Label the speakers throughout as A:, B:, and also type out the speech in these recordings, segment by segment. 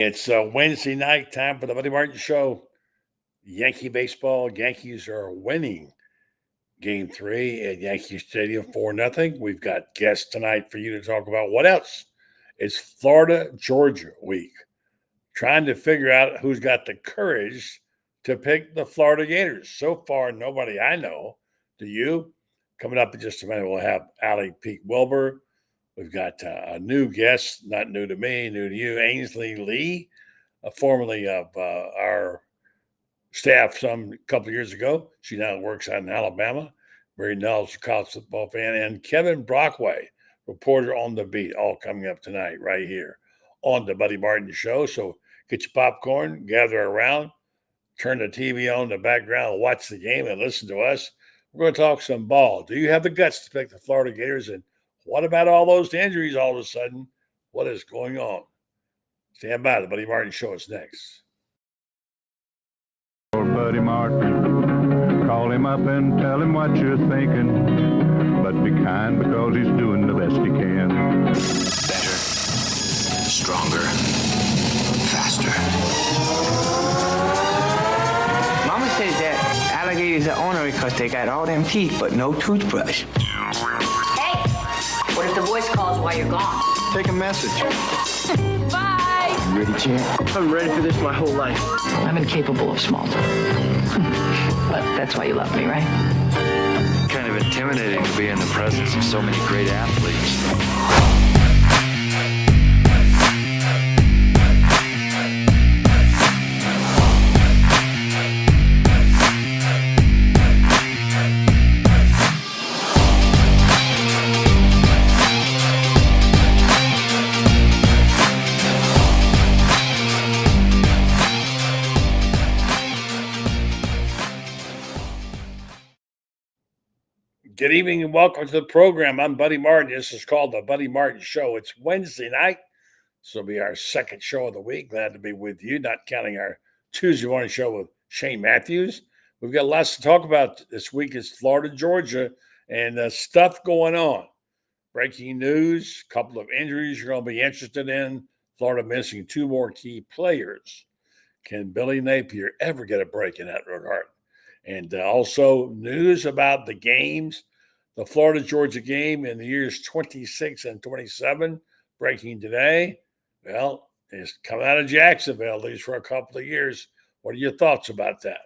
A: It's Wednesday night, time for the Buddy Martin Show. Yankee baseball. Yankees are winning Game 3 at Yankee Stadium 4-0. We've got guests tonight for you to talk about. What else? It's Florida, Georgia week. Trying to figure out who's got the courage to pick the Florida Gators. So far, nobody I know. Do you? Coming up in just a minute, we'll have Peek Wilbur. We've got a new guest, not new to me, new to you, Ainslie Lee, formerly of our staff some couple of years ago. She now works out in Alabama. Very knowledgeable college football fan. And Kevin Brockway, reporter on the beat, all coming up tonight right here on the Buddy Martin Show. So get your popcorn, gather around, turn the TV on in the background, watch the game, and listen to us. We're going to talk some ball. Do you have the guts to pick the Florida Gators? And what about all those injuries all of a sudden? What is going on? Stand by. The Buddy Martin Show is next.
B: Buddy Martin, call him up and tell him what you're thinking. But be kind because he's doing the best he can.
C: Better, stronger, faster.
D: Mama says that alligators are ornery because they got all them teeth but no toothbrush.
E: Hey, what if the voice calls while you're gone?
C: Take a message.
E: Bye.
C: You ready, champ?
D: I'm ready for this my whole life.
E: I'm incapable of small talk. But that's why you love me, right?
F: Kind of intimidating to be in the presence of so many great athletes.
A: Good evening and welcome to the program. I'm Buddy Martin. This is called the Buddy Martin Show. It's Wednesday night. This will be our second show of the week. Glad to be with you, not counting our Tuesday morning show with Shane Matthews. We've got lots to talk about this week. It's Florida, Georgia, and stuff going on. Breaking news, a couple of injuries you're going to be interested in. Florida missing two more key players. Can Billy Napier ever get a break in that regard? And also news about the games. The Florida-Georgia game in the years 26 and 27, breaking today. Well, it's coming out of Jacksonville, at least for a couple of years. What are your thoughts about that?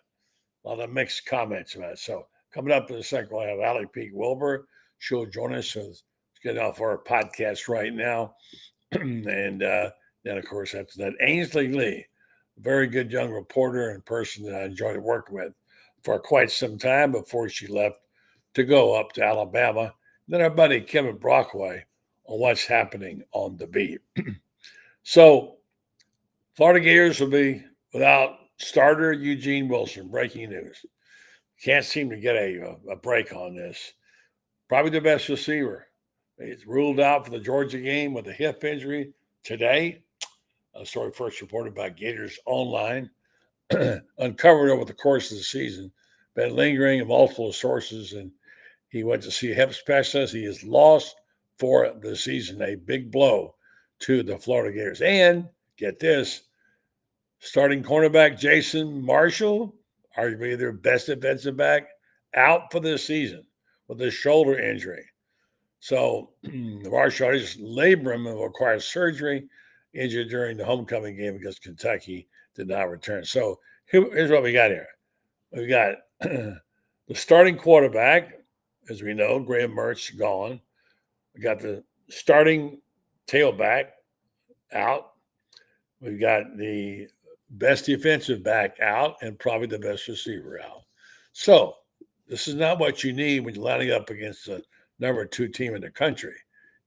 A: A lot of mixed comments about it. So coming up in a second, we'll have Peek Wilbur. She'll join us. So let's get off our podcast right now. And then, of course, after that, Ainslie Lee, very good young reporter and person that I enjoyed working with for quite some time before she left to go up to Alabama. Then our buddy Kevin Brockway on what's happening on the beat. So Florida Gators will be without starter Eugene Wilson. Breaking news. Can't seem to get a break on this. Probably the best receiver. He's ruled out for the Georgia game with a hip injury today. A story first reported by Gators Online. Uncovered over the course of the season. Been lingering in multiple sources, and he went to see a hip specialist. He is lost for the season. A big blow to the Florida Gators. And get this, starting cornerback Jason Marshall, arguably their best defensive back, out for this season with a shoulder injury. So Marshall is laboring and requires surgery, injured during the homecoming game against Kentucky, did not return. So here's what we got here. We got the starting quarterback, as we know, Graham Mertz gone. We got the starting tailback out. We've got the best defensive back out and probably the best receiver out. So this is not what you need when you're lining up against the number 2 team in the country.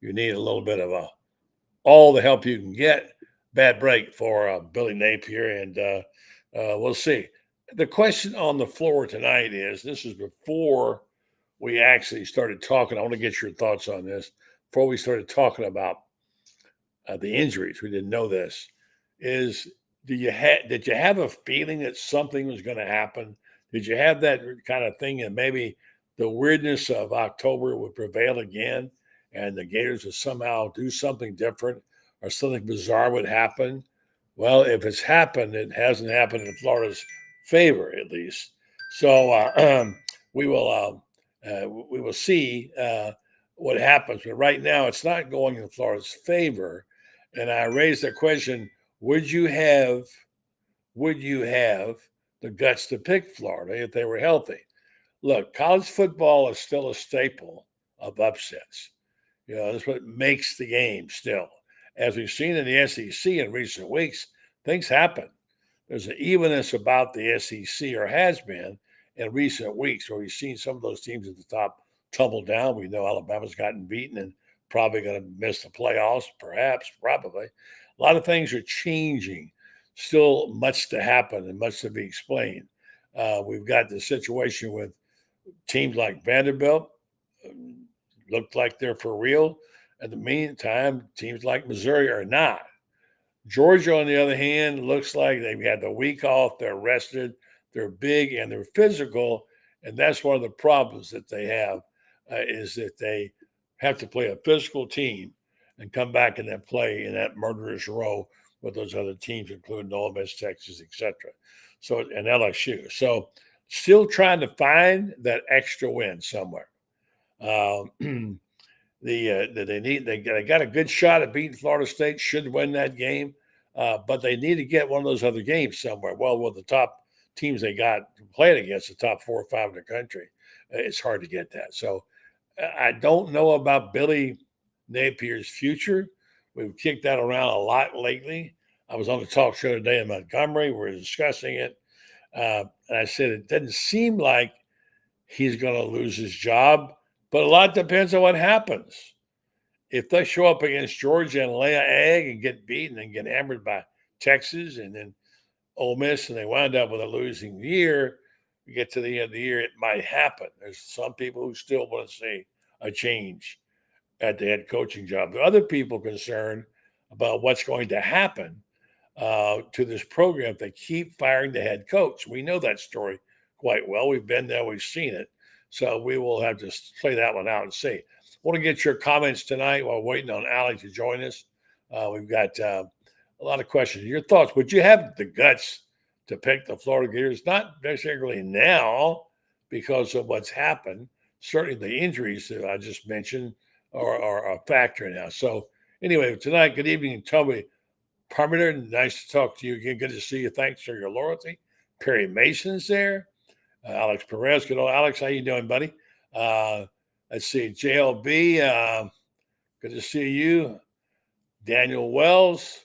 A: You need a little bit of all the help you can get. Bad break for Billy Napier, and we'll see. The question on the floor tonight is, this is before we actually started talking. I want to get your thoughts on this. Before we started talking about the injuries, we didn't know this, is did you have a feeling that something was going to happen? Did you have that kind of thing, and maybe the weirdness of October would prevail again and the Gators would somehow do something different or something bizarre would happen? Well, if it's happened, it hasn't happened in Florida's favor, at least. So we will see what happens. But right now, it's not going in Florida's favor. And I raised the question: Would you have the guts to pick Florida if they were healthy? Look, college football is still a staple of upsets. That's what makes the game still. As we've seen in the SEC in recent weeks, things happen. There's an evenness about the SEC, or has been in recent weeks, where we've seen some of those teams at the top tumble down. We know Alabama's gotten beaten and probably going to miss the playoffs, perhaps, probably. A lot of things are changing. Still much to happen and much to be explained. We've got the situation with teams like Vanderbilt, looked like they're for real. In the meantime, teams like Missouri are not. Georgia, on the other hand, looks like they've had the week off. They're rested. They're big and they're physical. And that's one of the problems that they have, is that they have to play a physical team and come back and then play in that murderous row with those other teams, including Ole Miss, Texas, etc. So, and LSU. So still trying to find that extra win somewhere. They got a good shot at beating Florida State, should win that game, but they need to get one of those other games somewhere. Well, with the top teams they got playing against, the top 4 or 5 in the country, it's hard to get that. So I don't know about Billy Napier's future. We've kicked that around a lot lately. I was on the talk show today in Montgomery. We were discussing it. And I said, it doesn't seem like he's going to lose his job, but a lot depends on what happens. If they show up against Georgia and lay an egg and get beaten and get hammered by Texas and then Ole Miss, and they wind up with a losing year, you get to the end of the year, it might happen. There's some people who still want to see a change at the head coaching job. There are other people concerned about what's going to happen to this program if they keep firing the head coach. We know that story quite well. We've been there. We've seen it. So we will have to play that one out and see. I want to get your comments tonight while waiting on Alec to join us. We've got a lot of questions. Your thoughts. Would you have the guts to pick the Florida Gators? Not necessarily now because of what's happened. Certainly the injuries that I just mentioned are a factor now. So anyway, tonight, good evening, Toby Parmenter. Nice to talk to you again. Good to see you. Thanks for your loyalty. Perry Mason's there. Alex Perez. Good old Alex. How you doing, buddy? Let's see. JLB. Good to see you. Daniel Wells.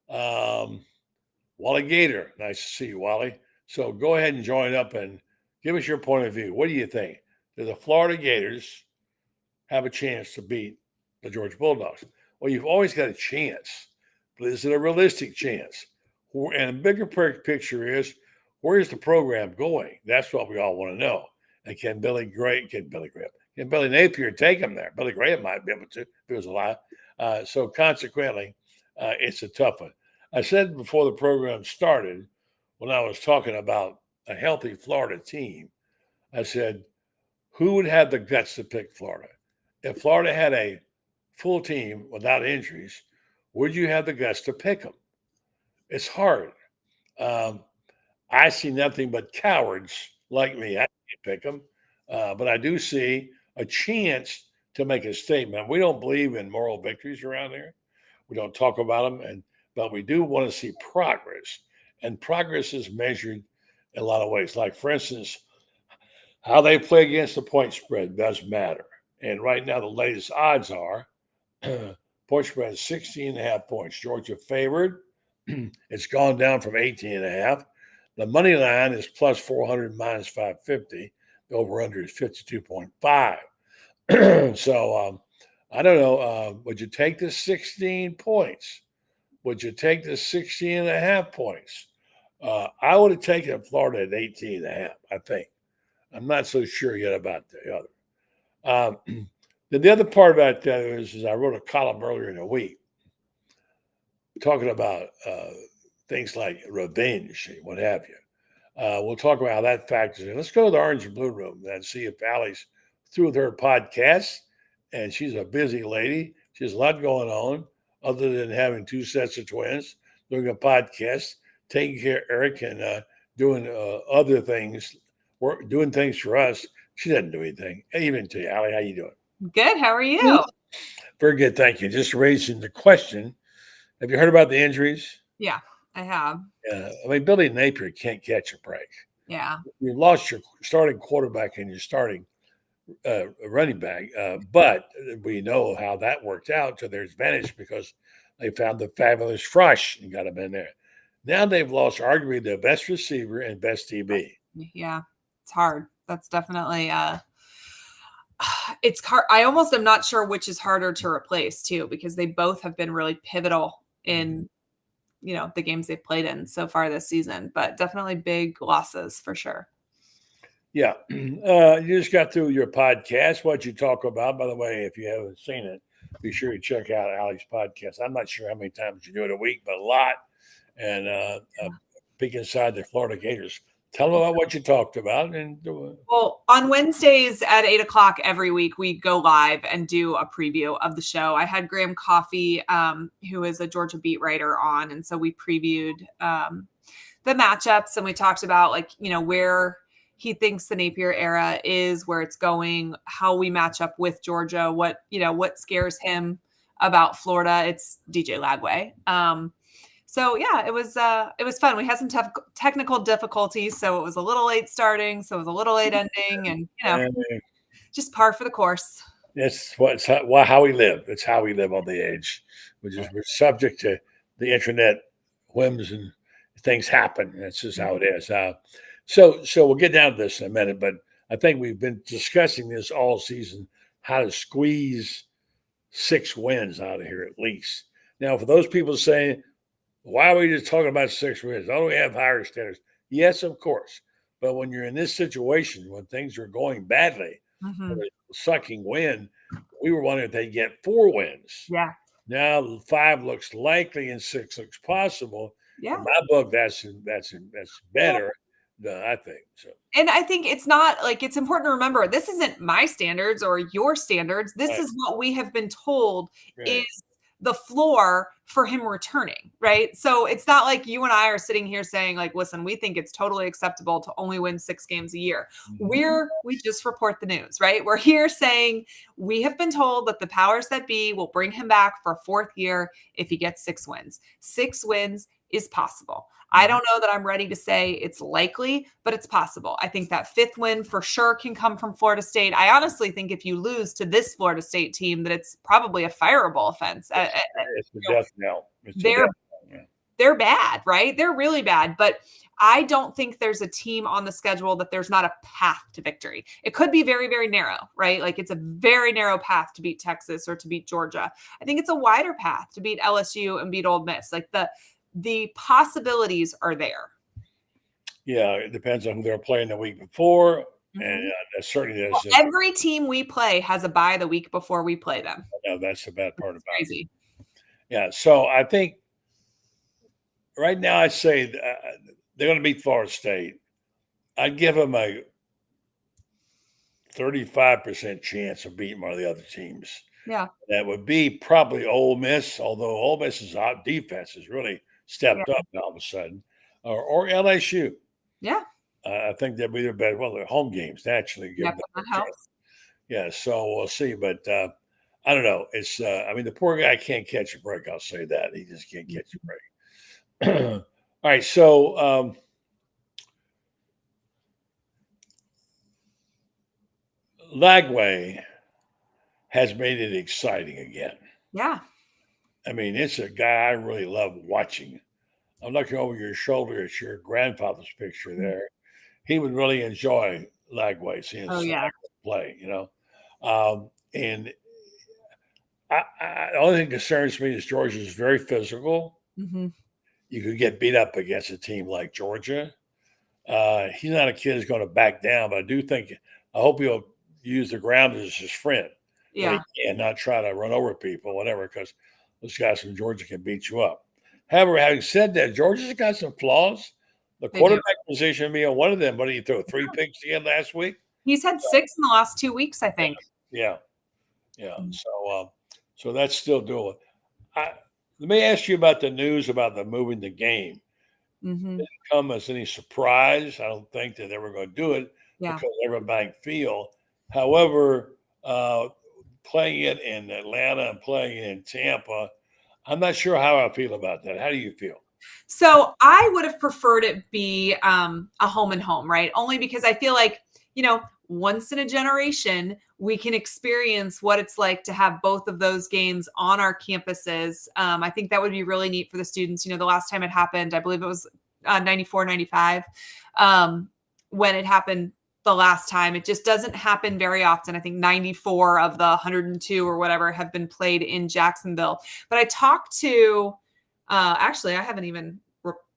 A: Wally Gator. Nice to see you, Wally. So go ahead and join up and give us your point of view. What do you think? Do the Florida Gators have a chance to beat the Georgia Bulldogs? Well, you've always got a chance, but is it a realistic chance? And the bigger picture is, where's the program going? That's what we all want to know. And can Billy Napier take them there? Billy Graham might be able to if he was alive. So consequently, it's a tough one. I said before the program started, when I was talking about a healthy Florida team, I said, who would have the guts to pick Florida? If Florida had a full team without injuries, would you have the guts to pick them? It's hard. I see nothing but cowards like me. I can't pick them. But I do see a chance to make a statement. We don't believe in moral victories around here. We don't talk about them, but we do want to see progress. And progress is measured in a lot of ways. Like, for instance, how they play against the point spread does matter. And right now, the latest odds are point spread is 16.5 points. Georgia favored. It's gone down from 18.5. The money line is plus 400 minus 550. The over-under is 52.5. So I don't know. Would you take the 16 points? Would you take the 16.5 points? I would have taken Florida at 18.5, I think. I'm not so sure yet about the other. The other part about that is I wrote a column earlier in the week talking about things like revenge and what have you. We'll talk about how that factors in. Let's go to the Orange and Blue Room and see if Allie's through with her podcast. And she's a busy lady. She has a lot going on other than having 2 sets of twins, doing a podcast, taking care of Eric, and doing other things, doing things for us. She doesn't do anything. Even to you, Allie, how you doing?
G: Good. How are you?
A: Very good, thank you. Just raising the question. Have you heard about the injuries?
G: Yeah, I have.
A: Yeah, I mean, Billy Napier can't catch a break.
G: Yeah.
A: You lost your starting quarterback and your starting running back, but we know how that worked out to their advantage because they found the fabulous Frush and got him in there. Now they've lost arguably their best receiver and best DB.
G: Yeah, it's hard. That's definitely it's hard. I almost am not sure which is harder to replace too, because they both have been really pivotal in the games they've played in so far this season, but definitely big losses for sure.
A: Yeah. You just got through your podcast. What you talk about, by the way, if you haven't seen it, be sure you check out Allie's podcast. I'm not sure how many times you do it a week, but a lot. And Peek Inside the Florida Gators. Tell them about what you talked about.
G: Well, on Wednesdays at 8:00 every week, we go live and do a preview of the show. I had Graham Coffey, who is a Georgia beat writer, on. And so we previewed the matchups, and we talked about where he thinks the Napier era is, where it's going, how we match up with Georgia, what scares him about Florida. It's DJ Lagway. So yeah, it was fun. We had some technical difficulties, so it was a little late starting, so it was a little late ending, and just par for the course.
A: That's how we live. It's how we live on the edge, which is we're subject to the internet whims and things happen. That's just how it is. So we'll get down to this in a minute, but I think we've been discussing this all season, how to squeeze 6 wins out of here at least. Now, for those people saying, why are we just talking about 6 wins? Don't we have higher standards? Yes, of course. But when you're in this situation, when things are going badly, sucking win, we were wondering if they get 4 wins.
G: Yeah.
A: Now 5 looks likely and 6 looks possible.
G: Yeah.
A: In my book, that's better. No, I think so.
G: And I think it's not it's important to remember, this isn't my standards or your standards. This is what we have been told is the floor for him returning, right? So it's not like you and I are sitting here saying listen, we think it's totally acceptable to only win 6 games a year. We just report the news, right? We're here saying we have been told that the powers that be will bring him back for a 4th year if he gets 6 wins. 6 wins is possible. I don't know that I'm ready to say it's likely, but it's possible. I think that 5th win for sure can come from Florida State. I honestly think if you lose to this Florida State team, that it's probably a fireable offense.
A: It's a death knell.
G: They're bad, right? They're really bad. But I don't think there's a team on the schedule that there's not a path to victory. It could be very, very narrow, right? It's a very narrow path to beat Texas or to beat Georgia. I think it's a wider path to beat LSU and beat Ole Miss. The possibilities are there.
A: Yeah, it depends on who they're playing the week before. And certainly there's
G: every team we play has a bye the week before we play them.
A: No, that's the bad part about
G: crazy.
A: it. Yeah, so I think right now I say they're going to beat Florida State. I'd give them a 35% chance of beating one of the other teams.
G: Yeah.
A: That would be probably Ole Miss, although Ole Miss's defense has really stepped up all of a sudden, or LSU.
G: Yeah.
A: I think they'll be their better. Well, their home games naturally give them
G: that helps.
A: Yeah, so we'll see. But I don't know. It's the poor guy can't catch a break. I'll say that. He just can't catch a break. All right, so Lagway has made it exciting again.
G: Yeah.
A: I mean, it's a guy I really love watching. I'm looking over your shoulder at your grandfather's picture there. He would really enjoy Lagway seeing play, and the only thing that concerns me is Georgia is very physical. You could get beat up against a team like Georgia. He's not a kid who's going to back down, but I hope he'll use the ground as his friend.
G: Yeah.
A: And not try to run over people, whatever, because those guys from Georgia can beat you up. However, having said that, Georgia's got some flaws. The quarterback position being one of them. What did he throw? 3 picks again last week?
G: He's had 6 in the last 2 weeks, I think.
A: Yeah. So that's still doable. Let me ask you about the news about the moving the game.
G: Mhm.
A: Didn't come as any surprise. I don't think that they were going to do it
G: Yeah.
A: because everybody feel. However, playing it in Atlanta and playing it in Tampa, I'm not sure how I feel about that. How do you feel?
G: So I would have preferred it be a home and home, right? Only because I feel like, once in a generation, we can experience what it's like to have both of those games on our campuses. I think that would be really neat for the students. The last time it happened, I believe it was 94, 95, when it happened the last time. It just doesn't happen very often. I think 94 of the 102 or whatever have been played in Jacksonville. But I talked to, actually, I haven't even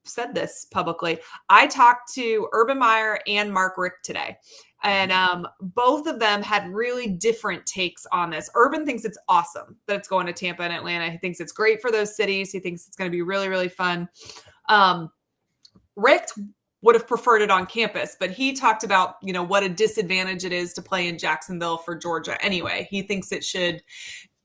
G: said this publicly. I talked to Urban Meyer and Mark Richt today. And both of them had really different takes on this. Urban thinks it's awesome that it's going to Tampa and Atlanta. He thinks it's great for those cities. He thinks it's going to be really, really fun. Richt would have preferred it on campus, but he talked about, what a disadvantage it is to play in Jacksonville for Georgia anyway. He thinks it should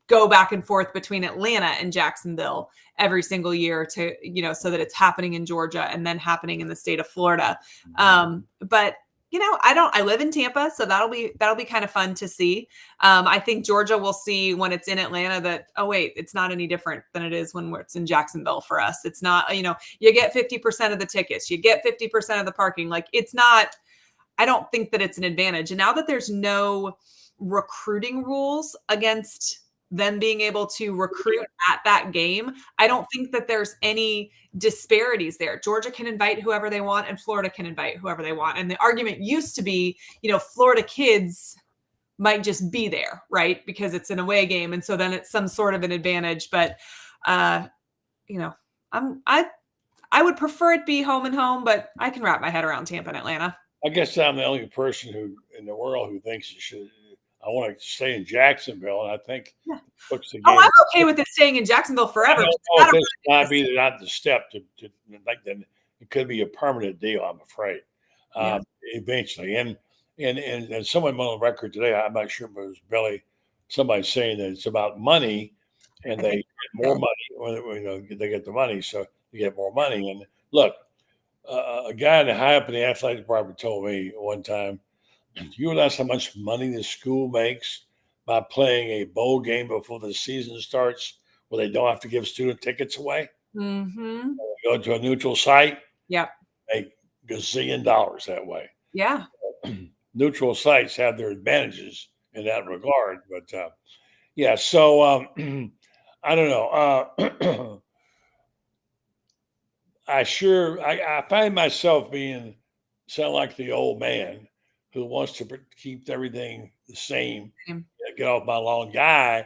G: go back and forth between Atlanta and Jacksonville every single year to, so that it's happening in Georgia and then happening in the state of Florida. But I live in Tampa, so that'll be kind of fun to see. I think Georgia will see when it's in Atlanta that, oh wait, it's not any different than it is when it's in Jacksonville for us. It's not, you get 50% of the tickets, you get 50% of the parking. Like it's not, I don't think that it's an advantage. And now that there's no recruiting rules against them being able to recruit at that game, I don't think that there's any disparities there. Georgia can invite whoever they want and Florida can invite whoever they want. And the argument used to be, Florida kids might just be there, right? Because it's an away game. And so then it's some sort of an advantage. But, I would prefer it be home and home, but I can wrap my head around Tampa and Atlanta.
A: I guess I'm the only person who in the world who thinks it should. I want to stay in Jacksonville, and I think puts the game.
G: Oh, I'm okay with it staying in Jacksonville forever.
A: I don't know if this might be not the step to like that. It could be a permanent deal. I'm afraid eventually. And someone went on the record today. I'm not sure, but it was Billy. Somebody saying that it's about money, and they get more money when they get the money, so you get more money. And look, a guy in the high up in the athletic department told me one time, you realize how much money the school makes by playing a bowl game before the season starts where they don't have to give student tickets away?
G: Mm-hmm.
A: Go to a neutral site,
G: make
A: gazillion dollars that way.
G: Yeah.
A: Neutral sites have their advantages in that regard. But, so I don't know. I find myself sound like the old man who wants to keep everything the same, get off my lawn guy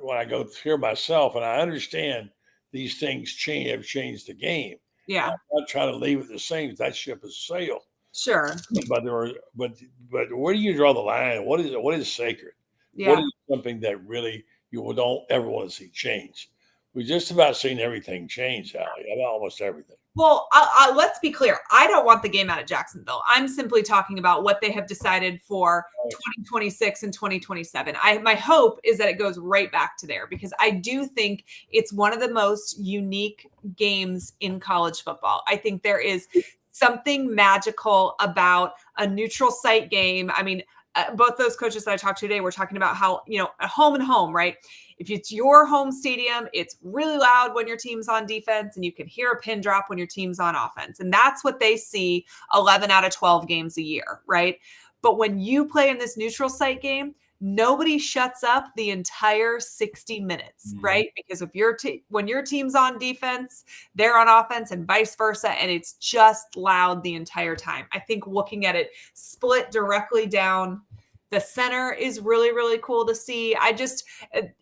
A: when I go through myself. And I understand these things have changed the game.
G: Yeah.
A: I'm not trying to leave it the same. That ship has sailed.
G: Sure.
A: But where do you draw the line? What is sacred?
G: Yeah.
A: What is something that really you don't ever want to see change? We've just about seen everything change, Allie. Almost everything.
G: Well, let's be clear. I don't want the game out of Jacksonville. I'm simply talking about what they have decided for 2026 and 2027. My hope is that it goes right back to there because I do think it's one of the most unique games in college football. I think there is something magical about a neutral site game. I mean, both those coaches that I talked to today were talking about how, at home and home, right? If it's your home stadium, it's really loud when your team's on defense and you can hear a pin drop when your team's on offense. And that's what they see 11 out of 12 games a year, right? But when you play in this neutral site game, nobody shuts up the entire 60 minutes, right? Because when your team's on defense, they're on offense and vice versa. And it's just loud the entire time. I think looking at it split directly down the center is really, really cool to see.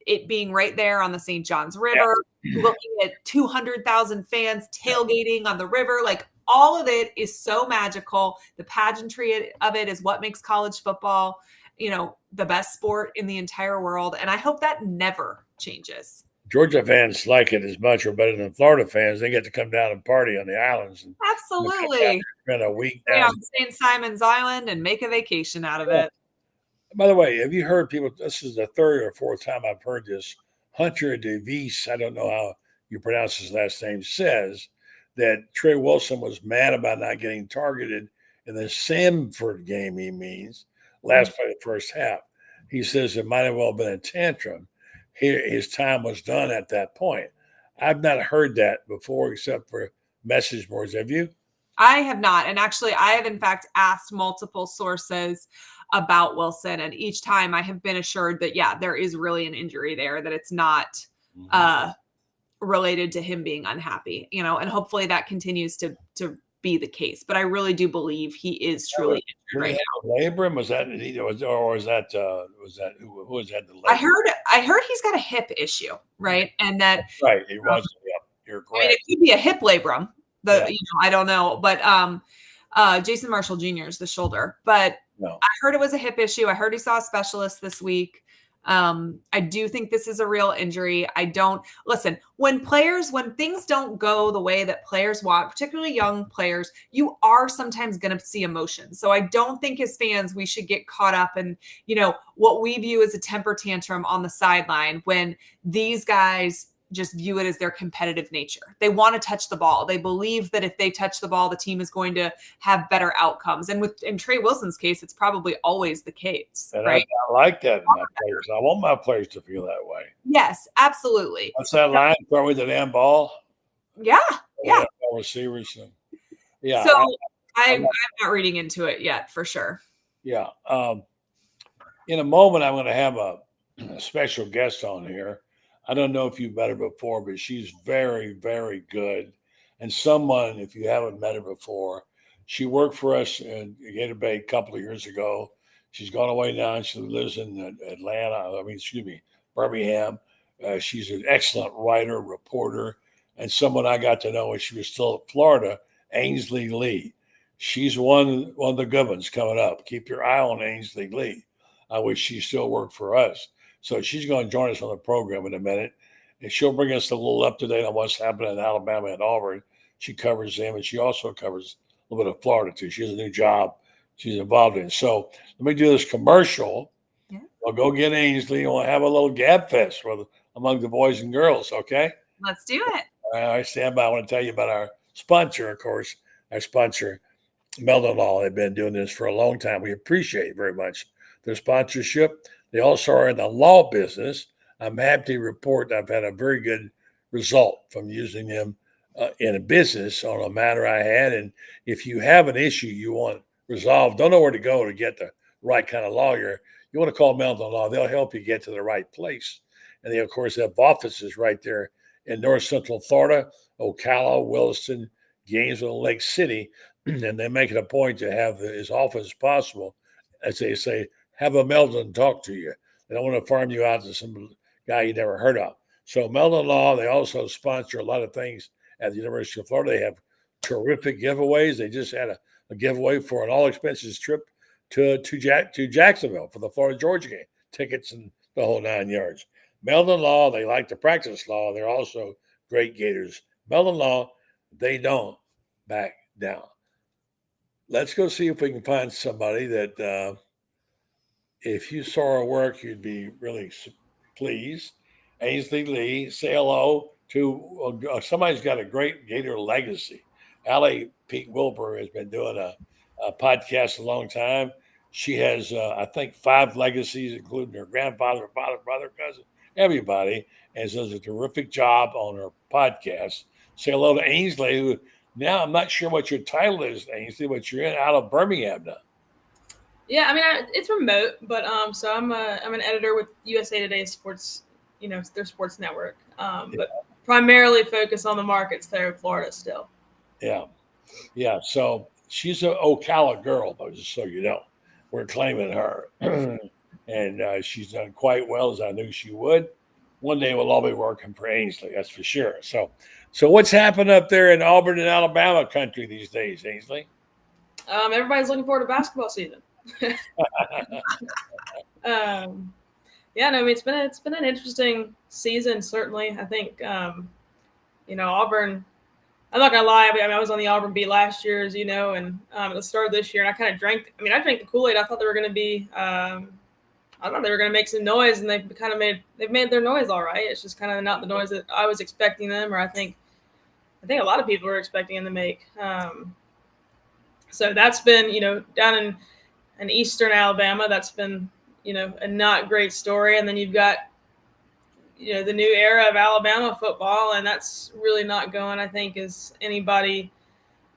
G: It being right there on the St. John's River, looking at 200,000 fans tailgating on the river, like all of it is so magical. The pageantry of it is what makes college football, the best sport in the entire world. And I hope that never changes.
A: Georgia fans like it as much or better than Florida fans. They get to come down and party on the islands. And
G: absolutely.
A: Spend a week
G: down on St. Simon's Island and make a vacation out of it.
A: By the way, have you heard people? This is the third or fourth time I've heard this. Hunter DeVries, I don't know how you pronounce his last name, says that Trey Wilson was mad about not getting targeted in the Samford game, he means, last play of the first half. He says it might have well been a tantrum. His time was done at that point. I've not heard that before except for message boards. Have you?
G: I have not. And actually, I have, in fact, asked multiple sources about Wilson. And each time I have been assured that, yeah, there is really an injury there, that it's not related to him being unhappy, and hopefully that continues to be the case. But I really do believe he is truly injured right now.
A: Labrum? Was that who was that? The
G: I heard he's got a hip issue, right? And that
A: right. He was. You're correct.
G: I mean, it could be a hip labrum. I don't know, but Jason Marshall Jr. is the shoulder. But I heard it was a hip issue. I heard he saw a specialist this week. I do think this is a real injury. When things don't go the way that players want, particularly young players, you are sometimes going to see emotion. So I don't think as fans, we should get caught up in, what we view as a temper tantrum on the sideline when these guys just view it as their competitive nature. They want to touch the ball. They believe that if they touch the ball, the team is going to have better outcomes. And in Trey Wilson's case, it's probably always the case.
A: And
G: right?
A: I like that in my players. I want my players to feel that way.
G: Yes, absolutely.
A: What's that line? Throw me the damn ball.
G: Yeah.
A: Receivers. Yeah.
G: So I'm not reading into it yet, for sure.
A: Yeah. In a moment, I'm going to have a special guest on here. I don't know if you've met her before, but she's very, very good. And someone, if you haven't met her before, she worked for us in Gator Bay a couple of years ago. She's gone away now, and she lives in Birmingham. She's an excellent writer, reporter, and someone I got to know when she was still at Florida, Ainslie Lee. She's one of the good ones coming up. Keep your eye on Ainslie Lee. I wish she still worked for us. So she's going to join us on the program in a minute, and she'll bring us a little up-to-date on what's happening in Alabama and Auburn. She covers them, and she also covers a little bit of Florida, too. She has a new job she's involved in. So let me do this commercial. Yeah. I'll go get Ainslie, and we'll have a little gab fest among the boys and girls, okay?
G: Let's do it.
A: All right, stand by. I want to tell you about our sponsor, of course, Meldon Law. They've been doing this for a long time. We appreciate very much their sponsorship. They also are in the law business. I'm happy to report I've had a very good result from using them in a business on a matter I had. And if you have an issue you want resolved, don't know where to go to get the right kind of lawyer, you want to call Meldon Law. They'll help you get to the right place. And they, of course, have offices right there in North Central Florida, Ocala, Williston, Gainesville, Lake City. And they make it a point to have as often as possible, as they say, have a Meldon talk to you. They don't want to farm you out to some guy you never heard of. So Meldon Law, they also sponsor a lot of things at the University of Florida. They have terrific giveaways. They just had a giveaway for an all-expenses trip to Jacksonville for the Florida-Georgia game. Tickets and the whole 9 yards. Meldon Law, they like to practice law. They're also great Gators. Meldon Law, they don't back down. Let's go see if we can find somebody that if you saw her work, you'd be really pleased. Ainslie Lee, say hello to somebody's got a great Gator legacy. Allie Peek Wilbur has been doing a podcast a long time. She has, I think, 5 legacies, including her grandfather, father, brother, cousin, everybody, and does a terrific job on her podcast. Say hello to Ainslie, who now I'm not sure what your title is, Ainslie, but you're out of Birmingham now.
H: Yeah, I mean, it's remote, but so I'm an editor with USA Today Sports, their sports network, but primarily focus on the markets there in Florida still.
A: Yeah. So she's an Ocala girl, though, just so you know. We're claiming her, and she's done quite well, as I knew she would. One day we'll all be working for Ainslie, that's for sure. So what's happened up there in Auburn and Alabama country these days, Ainslie?
H: Everybody's looking forward to basketball season. It's been an interesting season, certainly. I think Auburn, I'm not gonna lie, I was on the Auburn beat last year, as you know, and at the start of this year, and I kind of drank the Kool-Aid. I thought they were going to be I thought they were going to make some noise, and they've made their noise all right. It's just kind of not the noise that I was expecting them, or I think a lot of people were expecting them to make. So that's been, down in Eastern Alabama, that's been, a not great story. And then you've got, the new era of Alabama football, and that's really not going, I think, as anybody.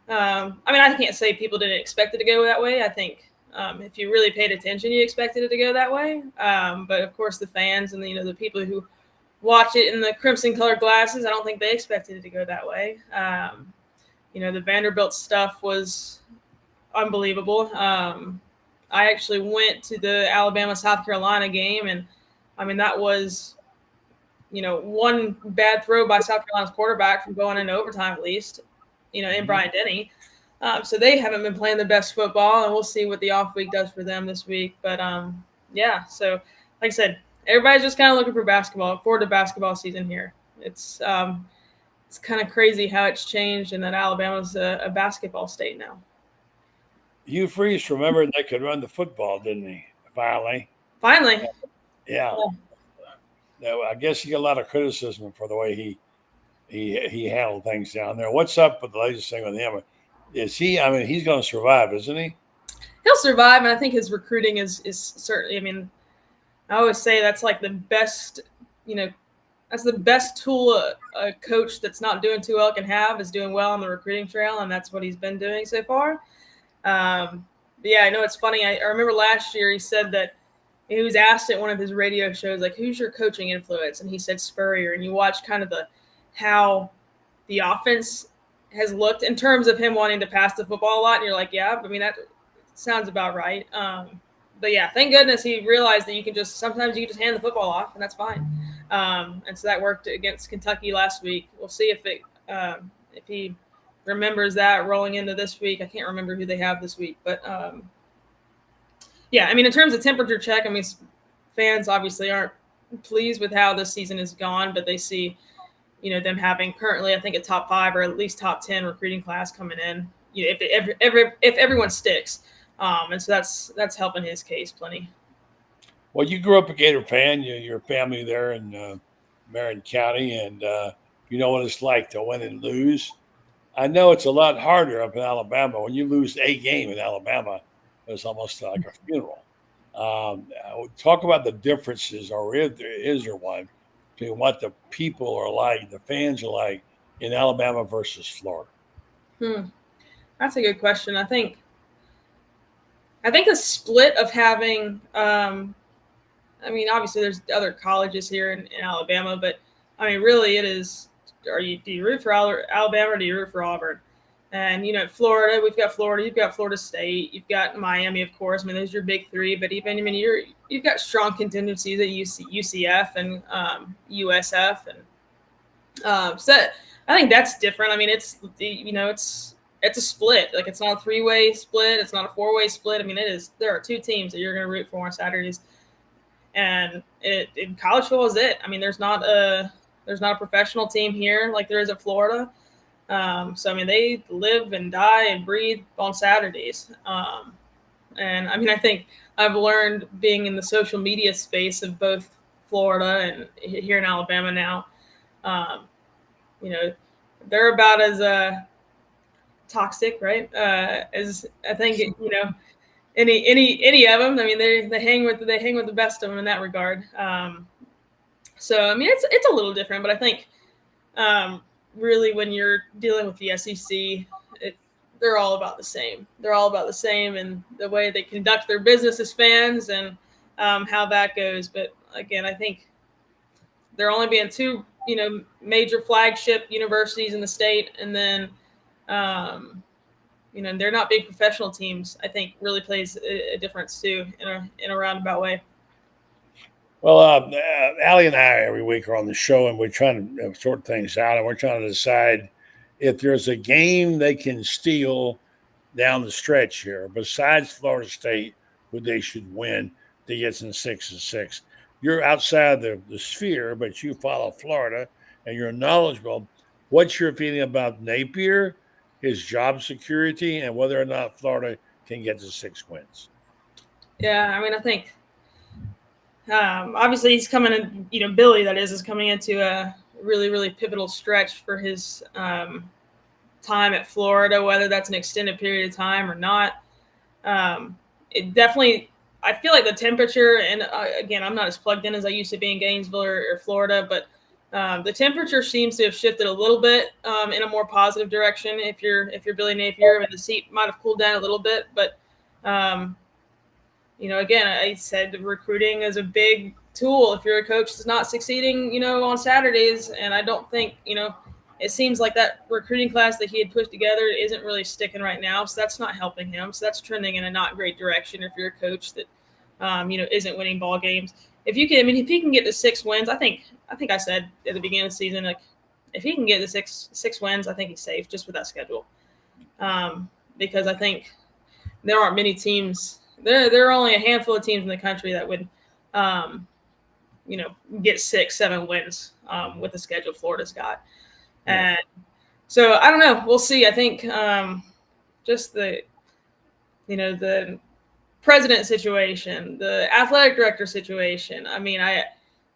H: I can't say people didn't expect it to go that way. I think if you really paid attention, you expected it to go that way. But of course, the fans and the people who watch it in the crimson-colored glasses, I don't think they expected it to go that way. The Vanderbilt stuff was unbelievable. I actually went to the Alabama-South Carolina game, and that was, one bad throw by South Carolina's quarterback from going into overtime at least, in Bryant Denny. So they haven't been playing their best football, and we'll see what the off week does for them this week. But so like I said, everybody's just kind of looking forward to basketball season here. It's kind of crazy how it's changed and that Alabama's a basketball state now.
A: Hugh Freeze remembered they could run the football, didn't he? Finally. Yeah. No, I guess he got a lot of criticism for the way he handled things down there. What's up with the latest thing with him? Is he? He's going to survive, isn't he?
H: He'll survive, and I think his recruiting is certainly. I always say that's like the best. That's the best tool a coach that's not doing too well can have, is doing well on the recruiting trail, and that's what he's been doing so far. But yeah, I know it's funny. I remember last year he said that he was asked at one of his radio shows, like, who's your coaching influence? And he said Spurrier. And you watch kind of how the offense has looked in terms of him wanting to pass the football a lot. And you're like, yeah, that sounds about right. But yeah, thank goodness he realized that sometimes you can just hand the football off, and that's fine. And so that worked against Kentucky last week. We'll see if he remembers that rolling into this week. I can't remember who they have this week, but yeah, in terms of temperature check, fans obviously aren't pleased with how this season has gone, but they see, them having currently, I think, a top 5 or at least top 10 recruiting class coming in, if everyone sticks. And so that's helping his case plenty.
A: Well, you grew up a Gator fan. Your family there in Marion County, and you know what it's like to win and lose. I know it's a lot harder up in Alabama. When you lose a game in Alabama, it's almost like a funeral. Talk about the differences, or is there one, between what the people are like, the fans are like, in Alabama versus Florida?
H: That's a good question. I think a split of having, obviously there's other colleges here in Alabama, but really it is, do you root for Alabama or do you root for Auburn? And, Florida, we've got Florida, you've got Florida State, you've got Miami, of course. Those are your big three, but even, you've got strong contingencies at UCF and USF. And so I think that's different. It's a split. Like, it's not a 3-way split. It's not a 4-way split. There are 2 teams that you're going to root for on Saturdays. And in college football is it. There's not a professional team here like there is at Florida. So they live and die and breathe on Saturdays. And I think I've learned, being in the social media space of both Florida and here in Alabama now, they're about as toxic, right? As I think, any of them. They hang with the best of them in that regard. So it's a little different, but I think really when you're dealing with the SEC, they're all about the same. They're all about the same, and the way they conduct their business as fans and how that goes. But again, I think there only being 2, major flagship universities in the state, and then they're not big professional teams, I think really plays a difference too in a roundabout way.
A: Well, Allie and I every week are on the show, and we're trying to sort things out, and we're trying to decide if there's a game they can steal down the stretch here, besides Florida State, who they should win to get in 6-6. You're outside the sphere, but you follow Florida, and you're knowledgeable. What's your feeling about Napier, his job security, and whether or not Florida can get to 6 wins?
H: Yeah, I think Obviously he's coming in, Billy, that is coming into a really, really pivotal stretch for his time at Florida, whether that's an extended period of time or not. It definitely, I feel like the temperature, and again, I'm not as plugged in as I used to be in Gainesville or Florida, but the temperature seems to have shifted a little bit in a more positive direction. If you're Billy Napier, and the seat might have cooled down a little bit, but again, I said recruiting is a big tool if you're a coach that's not succeeding, on Saturdays. And I don't think, it seems like that recruiting class that he had put together isn't really sticking right now. So that's not helping him. So that's trending in a not great direction if you're a coach that, isn't winning ball games. If he can get to 6 wins, I think I said at the beginning of the season, like if he can get to six wins, I think he's safe just with that schedule. Because I think there aren't many teams. There are only a handful of teams in the country that would, get 6-7 wins with the schedule Florida's got. And so I don't know. We'll see. I think just the president situation, the athletic director situation. I mean, I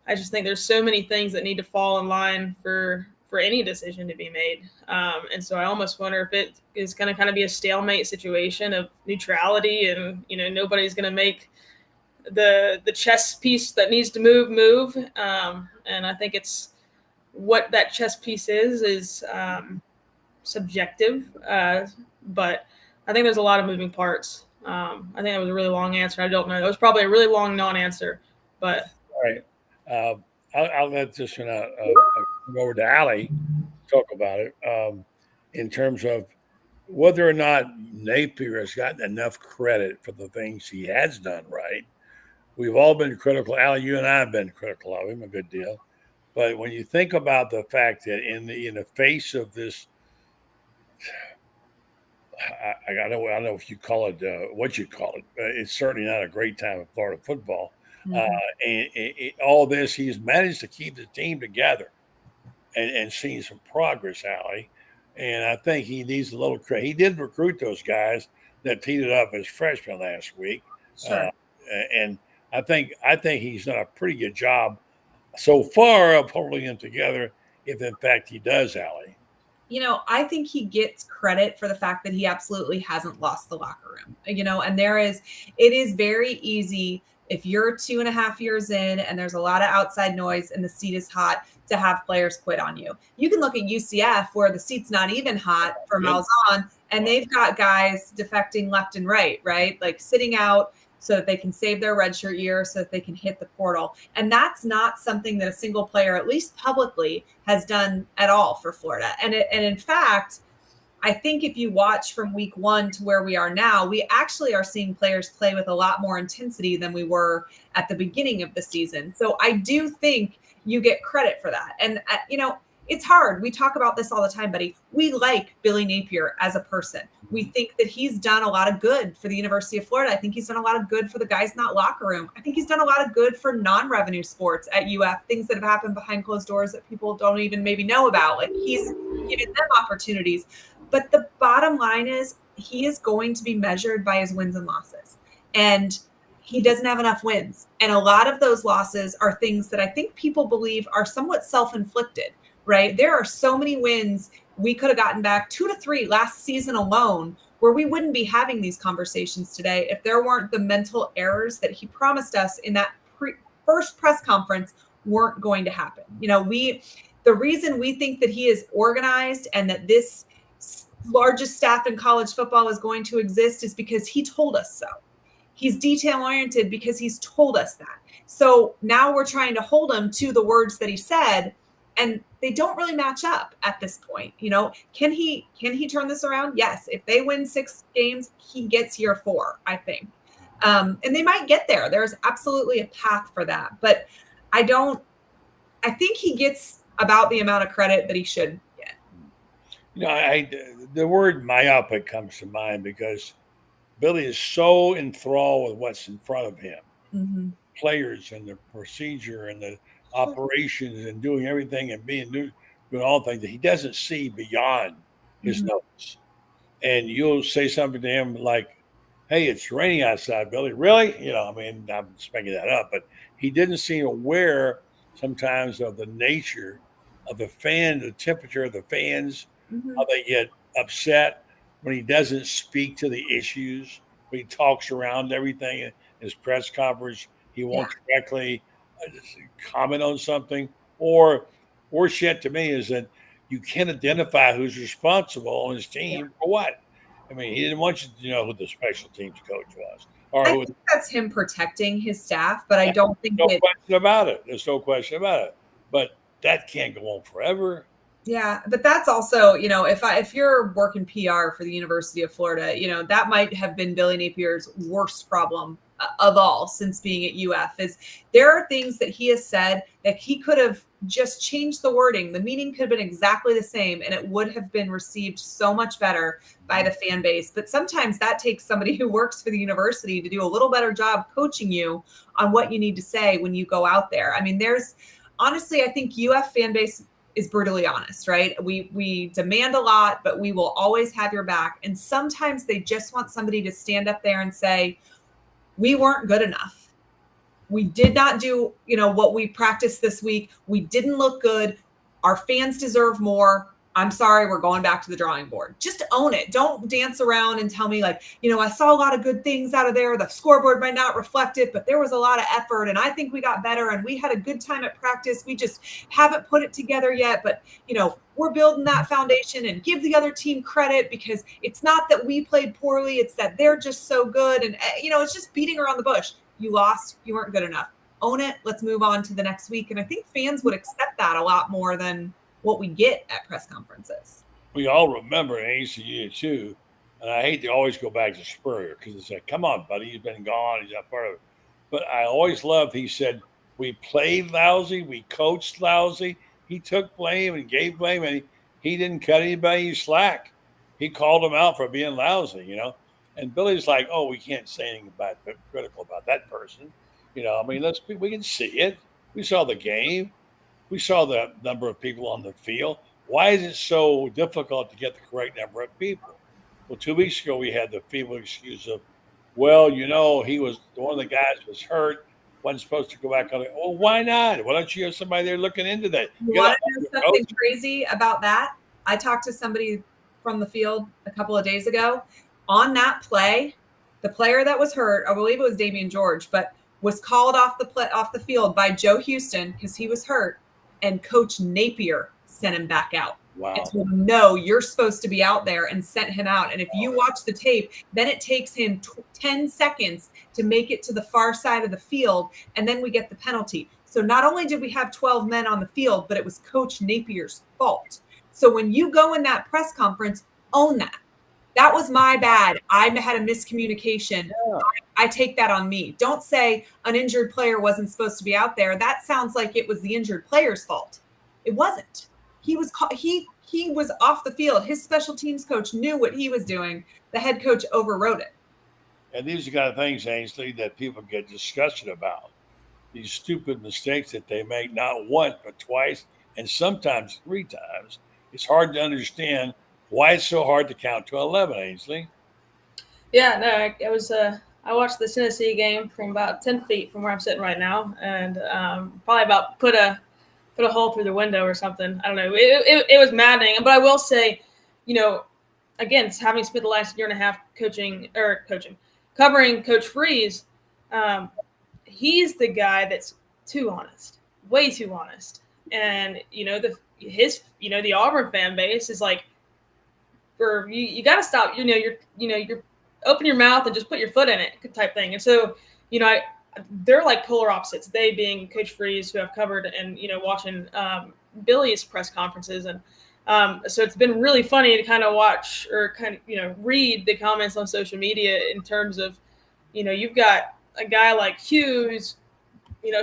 H: just think there's so many things that need to fall in line for any decision to be made. And so I almost wonder if it is going to kind of be a stalemate situation of neutrality and, nobody's going to make the chess piece that needs to move. And I think it's what that chess piece is subjective. But I think there's a lot of moving parts. I think that was a really long answer. I don't know. That was probably a really long non-answer, but.
A: All right. I'll let this one go over to Allie, talk about it in terms of whether or not Napier has gotten enough credit for the things he has done right. We've all been critical. Allie, you and I have been critical of him a good deal. But when you think about the fact that in the face of this, I don't know if you call it what you call it, but it's certainly not a great time in Florida football. And all this, he's managed to keep the team together and seeing some progress, Allie. And I think he needs a little credit. He did recruit those guys that teed it up as freshmen last week.
G: Sure.
A: And I think he's done a pretty good job so far of holding them together, if in fact he does, Allie.
G: I think he gets credit for the fact that he absolutely hasn't lost the locker room, and it is very easy if you're 2.5 years in and there's a lot of outside noise and the seat is hot to have players quit on you. You can look at UCF where the seat's not even hot for Malzahn, and they've got guys defecting left and right, like sitting out so that they can save their redshirt year, so that they can hit the portal. And that's not something that a single player, at least publicly, has done at all for Florida. And in fact, I think if you watch from week 1 to where we are now, we actually are seeing players play with a lot more intensity than we were at the beginning of the season. So I do think you get credit for that. And, it's hard. We talk about this all the time, buddy. We like Billy Napier as a person. We think that he's done a lot of good for the University of Florida. I think he's done a lot of good for the guys in that locker room. I think he's done a lot of good for non-revenue sports at UF, things that have happened behind closed doors that people don't even maybe know about. Like he's given them opportunities. But the bottom line is he is going to be measured by his wins and losses. And he doesn't have enough wins. And a lot of those losses are things that I think people believe are somewhat self-inflicted, right? There are so many wins we could have gotten back 2 to 3 last season alone where we wouldn't be having these conversations today if there weren't the mental errors that he promised us in that first press conference weren't going to happen. The reason we think that he is organized and that this largest staff in college football is going to exist is because he told us so. He's detail-oriented because he's told us that. So now we're trying to hold him to the words that he said, and they don't really match up at this point. Can he turn this around? Yes. If they win 6 games, he gets year 4, I think. And they might get there. There's absolutely a path for that. But I think he gets about the amount of credit that he should get.
A: The word myopic comes to mind because Billy is so enthralled with what's in front of him.
G: Mm-hmm.
A: Players and the procedure and the operations and doing everything and doing all things that he doesn't see beyond his notes. And you'll say something to him like, hey, it's raining outside, Billy. Really? You know, I mean, I'm just making that up, but he didn't seem aware sometimes of the nature of the fan, the temperature of the fans,
G: Mhm.
A: how they get upset when he doesn't speak to the issues, when he talks around everything in his press conference. He won't directly comment on something. Or worse yet to me is that you can't identify who's responsible on his team for what. I mean, he didn't want you to know who the special teams coach was, or
G: I
A: who.
G: think that's him protecting his staff, but I don't think
A: No
G: it.
A: question about it. There's no question about it. But that can't go on forever.
G: Yeah, but that's also, if you're working PR for the University of Florida, that might have been Billy Napier's worst problem of all since being at UF. Is there are things that he has said that he could have just changed the wording. The meaning could have been exactly the same, and it would have been received so much better by the fan base. But sometimes that takes somebody who works for the university to do a little better job coaching you on what you need to say when you go out there. I mean, honestly, I think UF fan base is brutally honest, right? We demand a lot, but we will always have your back. And sometimes they just want somebody to stand up there and say, we weren't good enough. We did not do, what we practiced this week. We didn't look good. Our fans deserve more. I'm sorry, we're going back to the drawing board. Just own it. Don't dance around and tell me I saw a lot of good things out of there. The scoreboard might not reflect it, but there was a lot of effort and I think we got better and we had a good time at practice. We just haven't put it together yet, but we're building that foundation, and give the other team credit, because it's not that we played poorly. It's that they're just so good. And it's just beating around the bush. You lost, you weren't good enough. Own it. Let's move on to the next week. And I think fans would accept that a lot more than what we get at press conferences.
A: We all remember ACU too, and I hate to always go back to Spurrier because it's like, come on, buddy, he's been gone, he's not part of it. But I always loved, he said, we played lousy, we coached lousy. He took blame and gave blame, and he didn't cut anybody slack. He called them out for being lousy, And Billy's like, oh, we can't say anything critical about that person. I mean, we can see it. We saw the game. We saw the number of people on the field. Why is it so difficult to get the correct number of people? Well, 2 weeks ago, we had the feeble excuse of, well, he was one of the guys was hurt, wasn't supposed to go back on it. Well, why not? Why don't you have somebody there looking into that?
G: You want to know something crazy about that? I talked to somebody from the field a couple of days ago. On that play, the player that was hurt, I believe it was Damian George, but was called off the field by Joe Houston because he was hurt. And Coach Napier sent him back out.
A: Wow.
G: And told him, no, you're supposed to be out there, and sent him out. And if you watch the tape, then it takes him 10 seconds to make it to the far side of the field, and then we get the penalty. So not only did we have 12 men on the field, but it was Coach Napier's fault. So when you go in that press conference, own that. That was my bad. I had a miscommunication. Yeah. I take that on me. Don't say an injured player wasn't supposed to be out there. That sounds like it was the injured player's fault. It wasn't. He was off the field. His special teams coach knew what he was doing. The head coach overrode it.
A: And these are the kind of things, Ainslie, that people get disgusted about. These stupid mistakes that they make not once but twice, and sometimes 3 times. It's hard to understand why it's so hard to count to 11, Ainslie.
H: Yeah, no, I watched the Tennessee game from about 10 feet from where I'm sitting right now, and probably about put a hole through the window or something. I don't know. It was maddening. But I will say, again, having spent the last year and a half covering Coach Freeze, he's the guy that's too honest, way too honest. And the Auburn fan base is like, you got to stop. You're open your mouth and just put your foot in it type thing. And so, they're like polar opposites. They being Coach Freeze, who I've covered, and watching Billy's press conferences, and so it's been really funny to kind of watch or read the comments on social media in terms of, you've got a guy like Hughes.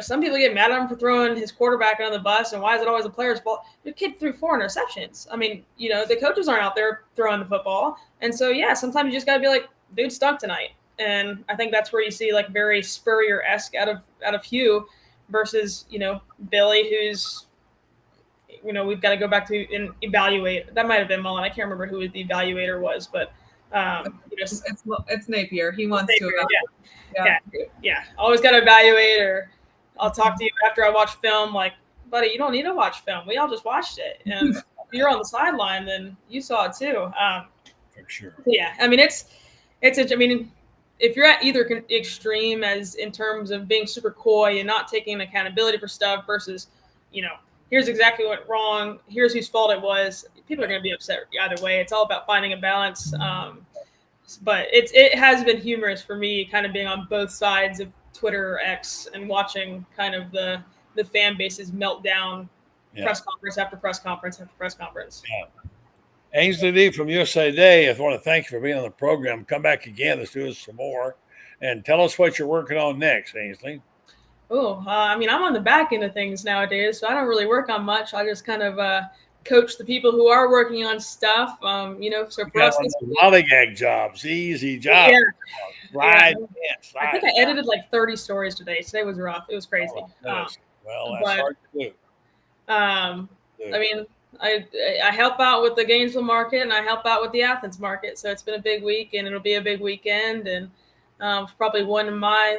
H: Some people get mad at him for throwing his quarterback on the bus, and why is it always the player's fault? Your kid threw 4 interceptions. I mean, the coaches aren't out there throwing the football, and so sometimes you just got to be like, dude stunk tonight. And I think that's where you see like very Spurrier-esque out of Hugh versus, Billy, who's, we've got to go back to and evaluate. That might have been Mullen. I can't remember who the evaluator was, but
G: It's Napier. He wants to.
H: Yeah. Always got to evaluate, or I'll talk to you after I watch film. Like, buddy, you don't need to watch film. We all just watched it, and if you're on the sideline, then you saw it too.
A: For sure.
H: Yeah, I mean, I mean, if you're at either extreme, as in terms of being super coy and not taking accountability for stuff, versus, here's exactly what went wrong, here's whose fault it was, people are going to be upset either way. It's all about finding a balance. But it has been humorous for me, kind of being on both sides of Twitter or X and watching kind of the fan bases melt down, press conference after press conference after press conference.
A: Yeah. Ainslie Lee from USA Today, I want to thank you for being on the program. Come back again. Let's do this some more. And tell us what you're working on next, Ainslie.
H: I mean, I'm on the back end of things nowadays, so I don't really work on much. I just kind of coach the people who are working on stuff. So for us,
A: lollygag jobs, easy job.
H: Yeah.
A: Slide.
H: I think I edited like 30 stories today. Today was rough. It was crazy.
A: That's hard to do.
H: I mean, I help out with the Gainesville market, and I help out with the Athens market. So it's been a big week, and it'll be a big weekend. And this is probably one of my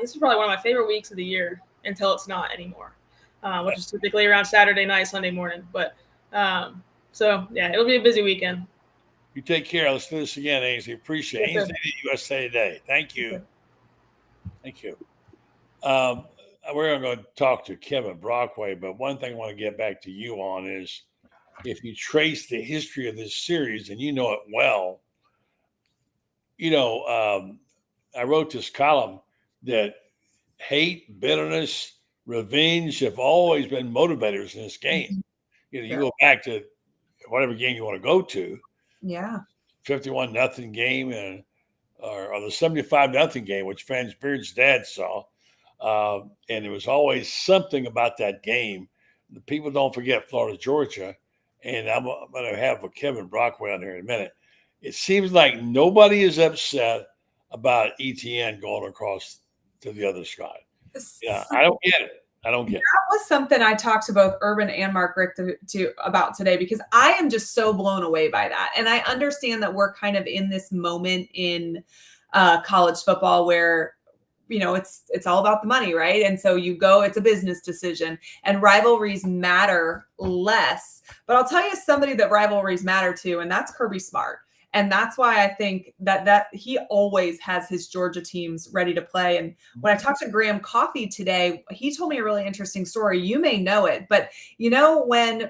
H: favorite weeks of the year until it's not anymore, which is typically around Saturday night, Sunday morning. But it'll be a busy weekend.
A: You take care. Let's do this again, Ainslie. Appreciate it. Ainslie, USA Today. Thank you. Thank you. We're going to talk to Kevin Brockway, but one thing I want to get back to you on is, if you trace the history of this series, and you know it well, I wrote this column that hate, bitterness, revenge have always been motivators in this game. You go back to whatever game you want to go to. Yeah. 51-0 game or the 75-0 game, which Franz Beard's dad saw. And it was always something about that game. The people don't forget Florida, Georgia. And I'm going to have Kevin Brockway on here in a minute. It seems like nobody is upset about ETN going across to the other side. Yeah, I don't get it. That
G: was something I talked to both Urban and Mark Rick about today, because I am just so blown away by that. And I understand that we're kind of in this moment in college football where, it's all about the money, right? And so you go, it's a business decision, and rivalries matter less. But I'll tell you somebody that rivalries matter to, and that's Kirby Smart. And that's why I think that he always has his Georgia teams ready to play. And when I talked to Graham Coffey today, he told me a really interesting story. You may know it, but when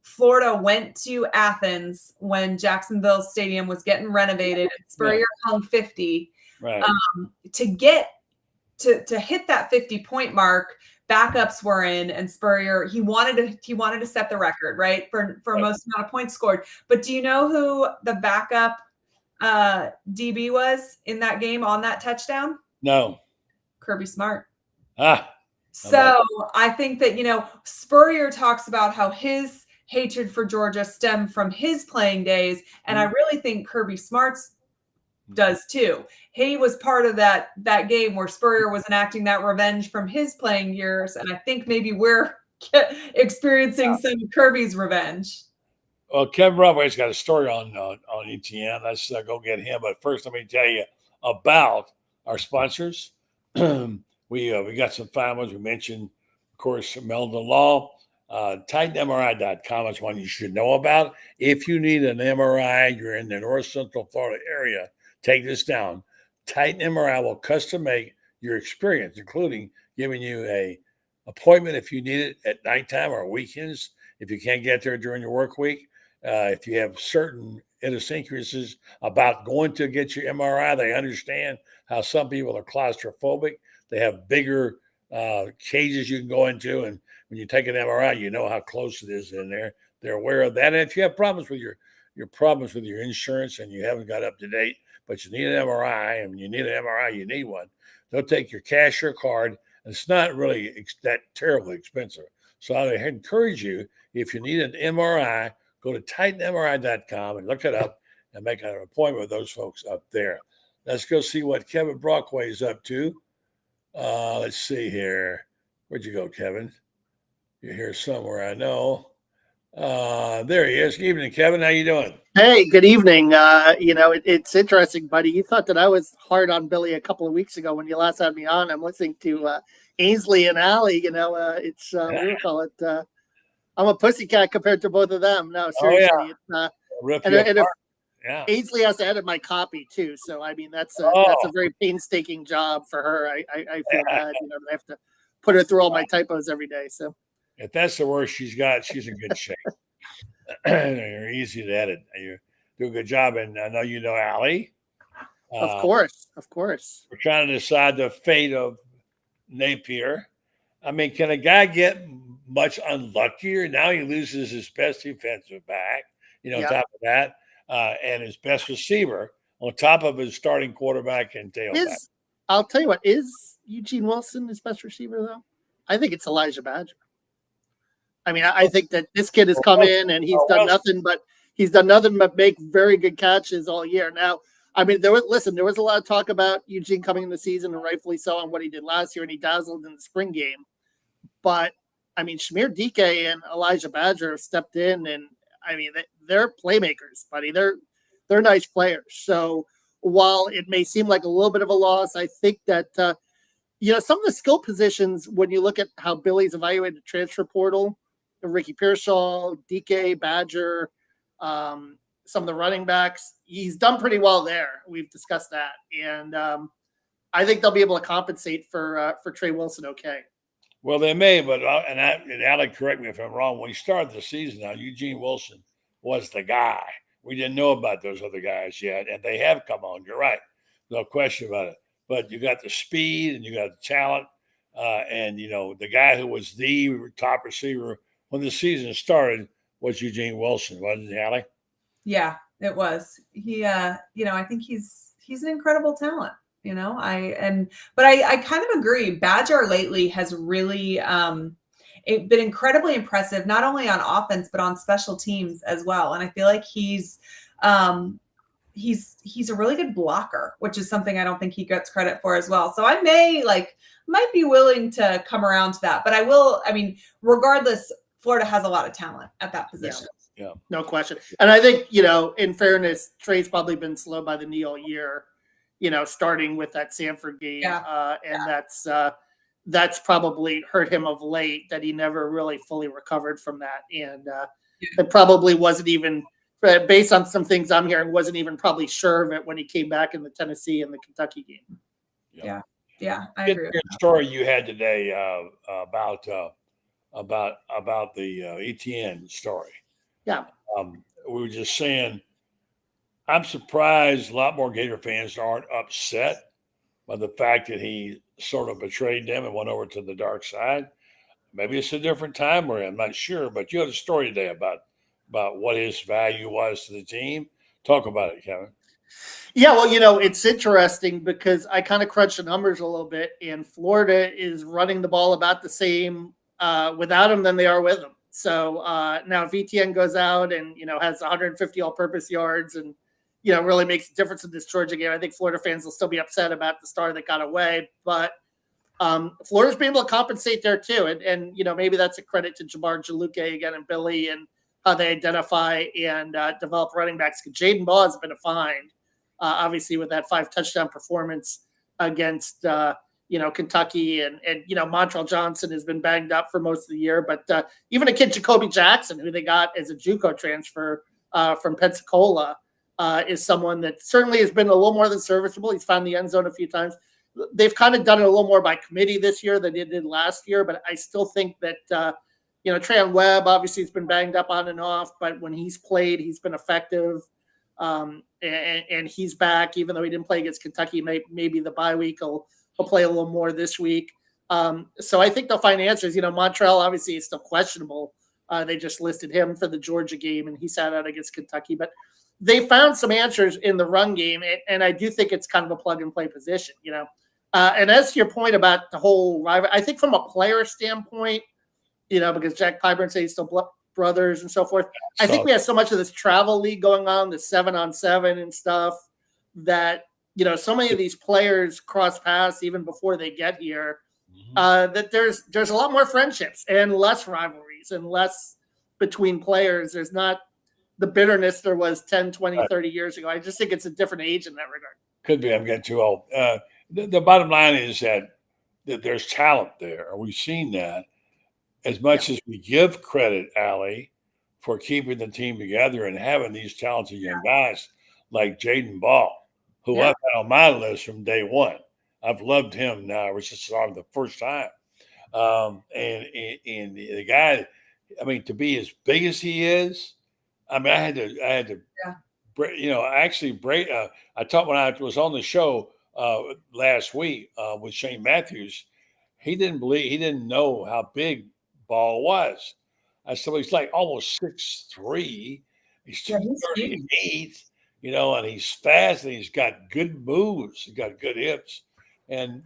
G: Florida went to Athens, when Jacksonville Stadium was getting renovated, and Spurrier hung 50, right. To hit that 50-point mark, backups were in, and Spurrier, he wanted to set the record, right, for most amount of points scored. But do you know who the backup DB was in that game on that touchdown?
A: No.
G: Kirby Smart. So I think that, Spurrier talks about how his hatred for Georgia stemmed from his playing days, and I really think Kirby Smart's does too. He was part of that game where Spurrier was enacting that revenge from his playing years, and I think maybe we're experiencing some Kirby's revenge.
A: Well, Kevin Brockway's got a story on ETN. Let's go get him. But first, let me tell you about our sponsors. We got some fine ones. We mentioned, of course, Meldon Law. TitanMRI.com is one you should know about. If you need an MRI, you're in the North Central Florida area, take this down. Titan MRI will custom make your experience, including giving you a appointment if you need it at nighttime or weekends, if you can't get there during your work week. If you have certain idiosyncrasies about going to get your MRI, they understand how some people are claustrophobic. They have bigger cages you can go into, and when you take an MRI, you know how close it is in there. They're aware of that. And if you have problems with your insurance and you haven't got up to date, but you need an MRI, and when you need an MRI, you need one, they'll take your cash or card, and it's not really that terribly expensive. So I encourage you, if you need an MRI, go to TitanMRI.com and look it up and make an appointment with those folks up there. Let's go see what Kevin Brockway is up to. Let's see here. Where'd you go, Kevin? You're here somewhere, I know. There he is. Good evening, Kevin. How you doing?
I: Hey, good evening. It's interesting, buddy. You thought that I was hard on Billy a couple of weeks ago when you last had me on. I'm listening to Ainslie and Allie. What do you call it? I'm a pussycat compared to both of them. No, seriously.
A: Rip
I: And,
A: you
I: and if
A: apart. Yeah.
I: Ainsley has to edit my copy too, so I mean that's a very painstaking job for her. I feel bad. I have to put her through all my typos every day. So
A: If that's the worst she's got, she's in good shape. You're easy to edit. You do a good job, and I know you know Allie.
I: of course.
A: We're trying to decide the fate of Napier. I mean, can a guy get much unluckier? Now he loses his best defensive back, on top of that, and his best receiver on top of his starting quarterback and tailback.
I: I'll tell you what, is Eugene Wilson his best receiver, though? I think it's Elijah Badger. I mean, I think that this kid has come in and he's done nothing but make very good catches all year. Now, I mean, there was a lot of talk about Eugene coming in the season, and rightfully so, on what he did last year, and he dazzled in the spring game. But I mean, Shamir DK and Elijah Badger have stepped in, and I mean, they're playmakers, buddy. They're nice players. So while it may seem like a little bit of a loss, I think that some of the skill positions, when you look at how Billy's evaluated the transfer portal, Ricky Pearsall, DK, Badger, some of the running backs, he's done pretty well there. We've discussed that, and I think they'll be able to compensate for Trey Wilson. Okay.
A: Well, they may, but and Alec, correct me if I'm wrong. When he started the season, now Eugene Wilson was the guy. We didn't know about those other guys yet, and they have come on. You're right, no question about it. But you got the speed and you got the talent, and the guy who was the top receiver when the season started was Eugene Wilson, wasn't it, Allie?
G: Yeah, it was. He, I think he's an incredible talent. But I kind of agree. Badger lately has really been incredibly impressive, not only on offense but on special teams as well. And I feel like he's a really good blocker, which is something I don't think he gets credit for as well. So I might be willing to come around to that. But I will. I mean, regardless, Florida has a lot of talent at that position.
A: Yeah,
I: no question. And I think in fairness, Trey's probably been slow by the knee all year. Starting with that Sanford game, and that's probably hurt him of late, that he never really fully recovered from that. And it probably wasn't even, based on some things I'm hearing, wasn't even probably sure of it when he came back in the Tennessee and the Kentucky game.
G: Yeah, I agree.
A: Good story you had today about the ETN story.
I: Yeah.
A: We were just saying, I'm surprised a lot more Gator fans aren't upset by the fact that he sort of betrayed them and went over to the dark side. Maybe it's a different time we're in, I'm not sure. But you had a story today about what his value was to the team. Talk about it, Kevin.
I: Yeah, well, it's interesting because I kind of crunched the numbers a little bit, and Florida is running the ball about the same without him than they are with him. So now if ETN goes out and, has 150 all-purpose yards and, really makes a difference in this Georgia game, I think Florida fans will still be upset about the star that got away. But Florida's been able to compensate there too. And maybe that's a credit to Jabbar Jaluke again and Billy and how they identify and develop running backs. Jaden Baugh has been a find, obviously, with that 5-touchdown performance against Kentucky. And Montrell Johnson has been banged up for most of the year. But even a kid, Jacoby Jackson, who they got as a JUCO transfer from Pensacola, is someone that certainly has been a little more than serviceable. He's found the end zone a few times. They've kind of done it a little more by committee this year than they did last year, but I still think that, Trayon Webb obviously has been banged up on and off, but when he's played, he's been effective. And he's back, even though he didn't play against Kentucky. Maybe the bye week he'll play a little more this week. So I think they'll find answers. Montrell obviously is still questionable. They just listed him for the Georgia game, and he sat out against Kentucky, but they found some answers in the run game, and I do think it's kind of a plug-and-play position, And as to your point about the whole rival, I think from a player standpoint, because Jack Pyburn said he's still brothers and so forth, I think we have so much of this travel league going on, the 7-on-7 and stuff, that, so many of these players cross paths even before they get here, that there's a lot more friendships and less rivalries and less between players. There's not the bitterness there was 10, 20, 30 years ago. I just think it's a different age in that regard.
A: Could be I'm getting too old. The bottom line is that there's talent there. We've seen that. As much as we give credit, Allie, for keeping the team together and having these talented young guys like Jaden Ball, who I've had on my list from day one. I've loved him now ever since I saw him the first time. And the guy, I mean, to be as big as he is, I mean, I had to, I taught when I was on the show last week with Shane Matthews. He didn't know how big Ball was. I said, well, he's like almost 6'3". He's 238, and he's fast and he's got good moves. He's got good hips. And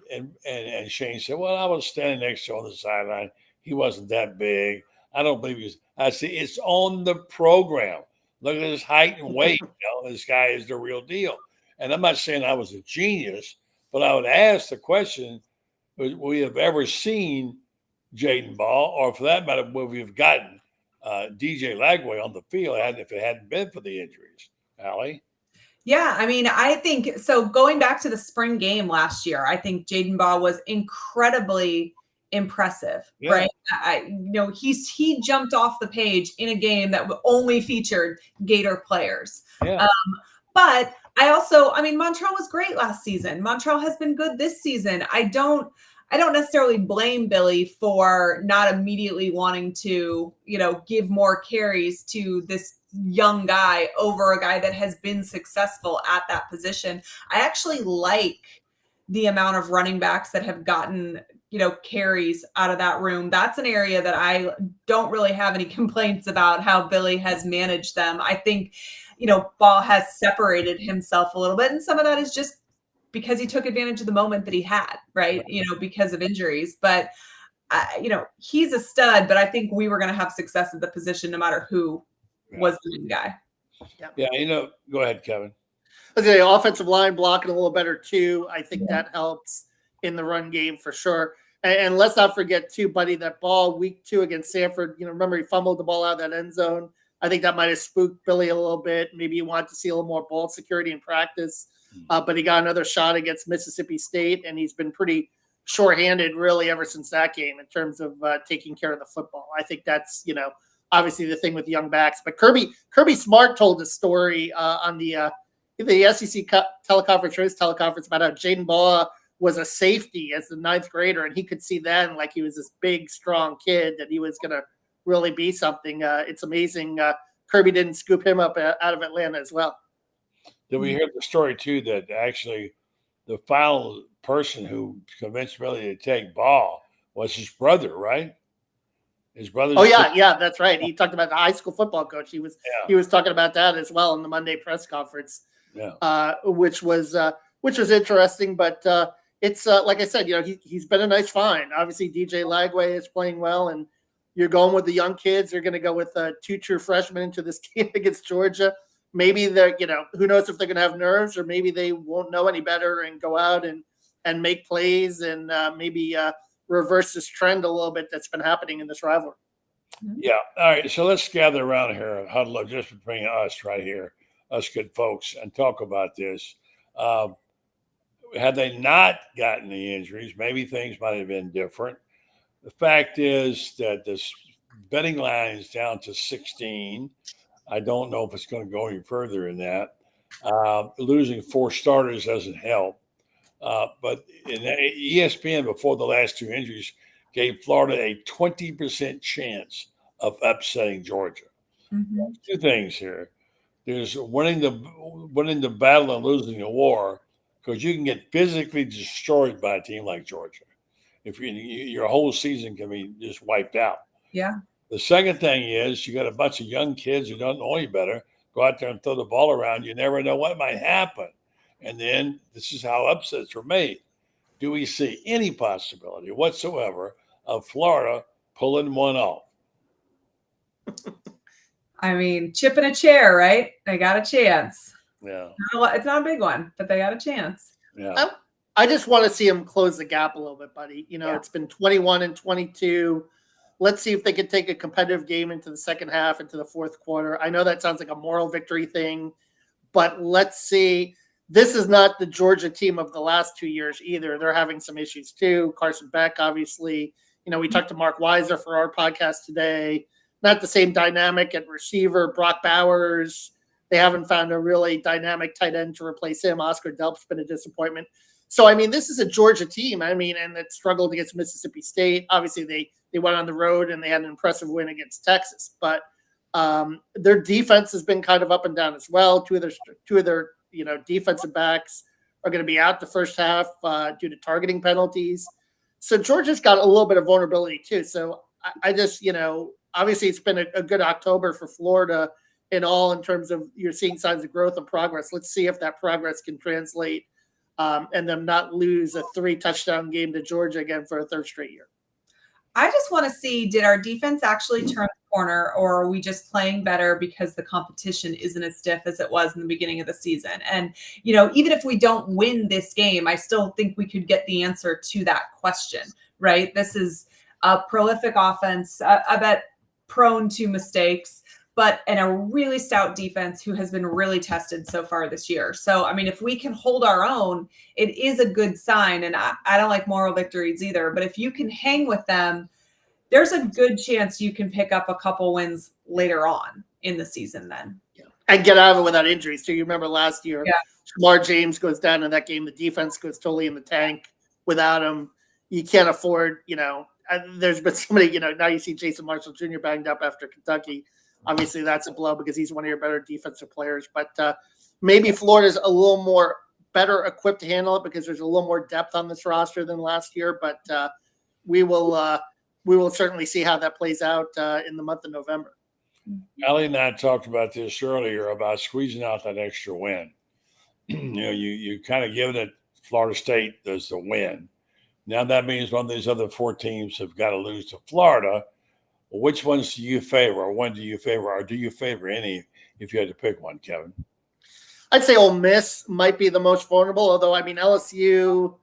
A: Shane said, well, I was standing next to him on the sideline. He wasn't that big. I don't believe he was. I said, it's on the program. Look at his height and weight. This guy is the real deal. And I'm not saying I was a genius, but I would ask the question, would we have ever seen Jaden Ball, or for that matter, would we have gotten DJ Lagway on the field if it hadn't been for the injuries? Allie?
G: Yeah, I mean, I think so. Going back to the spring game last year, I think Jaden Ball was incredibly impressive, right? He jumped off the page in a game that only featured Gator players.
A: Yeah.
G: But Montreal was great last season. Montreal has been good this season. I don't necessarily blame Billy for not immediately wanting to, give more carries to this young guy over a guy that has been successful at that position. I actually like the amount of running backs that have gotten, carries out of that room. That's an area that I don't really have any complaints about how Billy has managed them. I think, Ball has separated himself a little bit, and some of that is just because he took advantage of the moment that he had, right? Because of injuries. But, he's a stud, but I think we were going to have success at the position no matter who was the main guy.
A: Yeah, go ahead, Kevin.
I: The offensive line blocking a little better too. I think that helps in the run game for sure. And let's not forget too, buddy, that ball week 2 against Sanford. Remember he fumbled the ball out of that end zone. I think that might have spooked Billy a little bit. Maybe he wanted to see a little more ball security in practice. But he got another shot against Mississippi State, and he's been pretty shorthanded really ever since that game in terms of taking care of the football. I think that's, obviously the thing with young backs. But Kirby Smart told a story on the SEC teleconference about how Jaden Ball was a safety as the 9th grader, and he could see then like he was this big, strong kid that he was going to really be something. It's amazing. Kirby didn't scoop him up out of Atlanta as well.
A: Did we hear the story too that actually the final person who convinced Billy to take Ball was his brother, right? His brother.
I: Oh yeah, that's right. He talked about the high school football coach. He was talking about that as well in the Monday press conference. Which was interesting. But it's like I said, he's been a nice find. Obviously, DJ Lagway is playing well, and you're going with the young kids. You're going to go with 2 true freshmen into this game against Georgia. Maybe they're, who knows if they're going to have nerves, or maybe they won't know any better and go out and make plays and maybe reverse this trend a little bit that's been happening in this rivalry.
A: Yeah. All right. So let's gather around here, huddle up just between us right here, us good folks, and talk about this. Had they not gotten the injuries, maybe things might have been different. The fact is that this betting line is down to 16. I don't know if it's going to go any further than that. Losing 4 starters doesn't help. But in ESPN, before the last 2 injuries, gave Florida a 20% chance of upsetting Georgia. Mm-hmm. 2 things here. There's winning the battle and losing the war, because you can get physically destroyed by a team like Georgia. If your whole season can be just wiped out.
G: Yeah.
A: The second thing is you got a bunch of young kids who don't know any better, go out there and throw the ball around. You never know what might happen. And then this is how upsets are made. Do we see any possibility whatsoever of Florida pulling one off?
G: I mean, chip in a chair, right? They got a chance.
A: Yeah.
G: It's not a big one, but they got a chance.
A: Yeah.
I: I just want to see them close the gap a little bit, buddy. It's been 21 and 22 Let's see if they can take a competitive game into the second half, into the fourth quarter. I know that sounds like a moral victory thing, but let's see. This is not the Georgia team of the last 2 years either. They're having some issues too. Carson Beck, obviously. We talked to Mark Weiser for our podcast today. Not the same dynamic at receiver. Brock Bowers, they haven't found a really dynamic tight end to replace him. Oscar Delp's been a disappointment. So, this is a Georgia team. And it struggled against Mississippi State. Obviously, they went on the road and they had an impressive win against Texas. But their defense has been kind of up and down as well. Two of their defensive backs are going to be out the first half due to targeting penalties. So Georgia's got a little bit of vulnerability too. So I just, obviously it's been a good October for Florida in terms of you're seeing signs of growth and progress. Let's see if that progress can translate and them not lose a 3-touchdown game to Georgia again for a third straight year.
G: I just want to see, did our defense actually turn the corner, or are we just playing better because the competition isn't as stiff as it was in the beginning of the season? And, even if we don't win this game, I still think we could get the answer to that question, right? This is a prolific offense, I bet prone to mistakes, and a really stout defense who has been really tested so far this year. So, if we can hold our own, it is a good sign. And I don't like moral victories either, but if you can hang with them, there's a good chance you can pick up a couple wins later on in the season then.
I: Yeah. And get out of it without injuries. So you remember last year, Shamar James goes down in that game. The defense goes totally in the tank without him. You can't afford, there's been so many, now you see Jason Marshall Jr. banged up after Kentucky. Obviously, that's a blow because he's one of your better defensive players. But maybe Florida's a little more better equipped to handle it because there's a little more depth on this roster than last year. But we will certainly see how that plays out in the month of November.
A: Allie and I talked about this earlier about squeezing out that extra win. You kind of given it Florida State as the win. Now that means one of these other 4 teams have got to lose to Florida. Which ones do you favor, or one do you favor, or do you favor any if you had to pick one, Kevin?
I: I'd say Ole Miss might be the most vulnerable, although, LSU,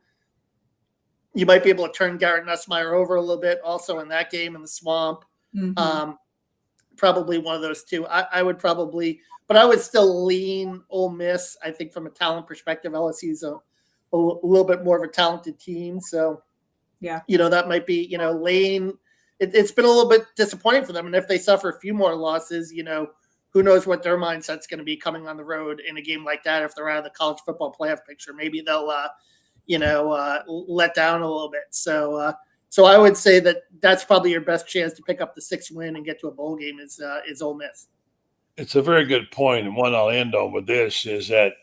I: you might be able to turn Garrett Nussmeier over a little bit also in that game in the Swamp. Mm-hmm. Probably one of those two. I would but I would still lean Ole Miss. I think from a talent perspective, LSU's a little bit more of a talented team. So, that might be, Lane. It's been a little bit disappointing for them. And if they suffer a few more losses, who knows what their mindset's going to be coming on the road in a game like that if they're out of the college football playoff picture. Maybe they'll, let down a little bit. So I would say that's probably your best chance to pick up the 6th win and get to a bowl game is Ole Miss.
A: It's a very good point. And one I'll end on with this is that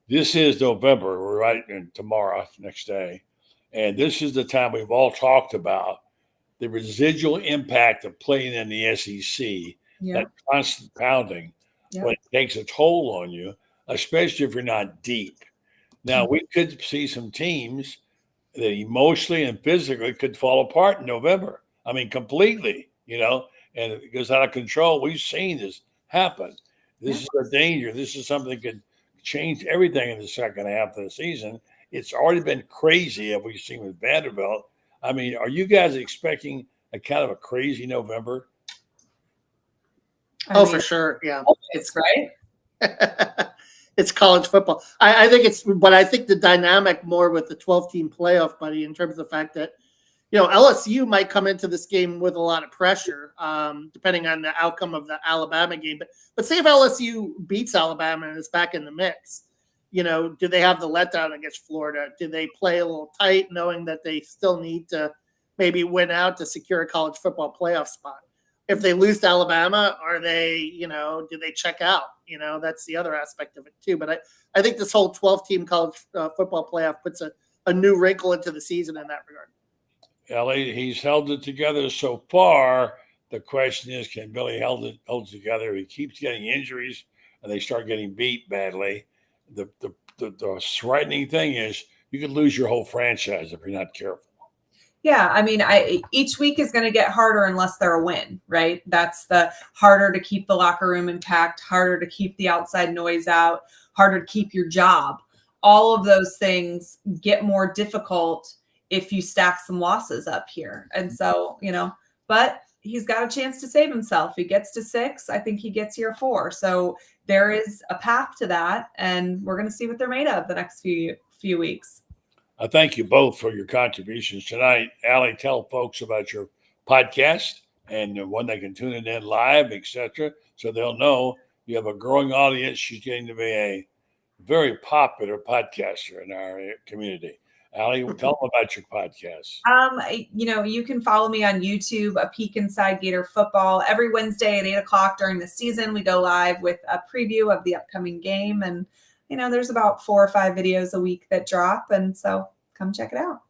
A: this is November. We're right in tomorrow, next day. And this is the time we've all talked about the residual impact of playing in the SEC, that constant pounding, when it takes a toll on you, especially if you're not deep. Now, we could see some teams that emotionally and physically could fall apart in November. Completely, and it goes out of control. We've seen this happen. This is a danger. This is something that could change everything in the second half of the season. It's already been crazy, as we've seen with Vanderbilt. Are you guys expecting a kind of a crazy November?
I: For sure. Yeah.
G: It's right.
I: It's college football. I think but I think the dynamic more with the 12-team playoff, buddy, in terms of the fact that, LSU might come into this game with a lot of pressure, depending on the outcome of the Alabama game. But say if LSU beats Alabama and is back in the mix, do they have the letdown against Florida? Do they play a little tight, knowing that they still need to maybe win out to secure a college football playoff spot? If they lose to Alabama, are they, do they check out? That's the other aspect of it too. But I think this whole 12-team college football playoff puts a new wrinkle into the season in that regard.
A: Ellie, he's held it together so far. The question is, can Billy hold it together? He keeps getting injuries, and they start getting beat badly. The frightening thing is you could lose your whole franchise if you're not careful.
G: Yeah, each week is going to get harder unless they're a win, right? That's the harder to keep the locker room intact, harder to keep the outside noise out, harder to keep your job. All of those things get more difficult if you stack some losses up here. And so, but he's got a chance to save himself. He gets to 6. I think he gets here 4. So there is a path to that, and we're going to see what they're made of the next few weeks.
A: I thank you both for your contributions tonight. Allie, tell folks about your podcast and when they can tune it in live, etc., so they'll know you have a growing audience. She's getting to be a very popular podcaster in our community. Allie, tell them about your podcast.
G: You can follow me on YouTube, A Peek Inside Gator Football. Every Wednesday at 8:00 during the season, we go live with a preview of the upcoming game. And, there's about 4 or 5 videos a week that drop. And so come check it out.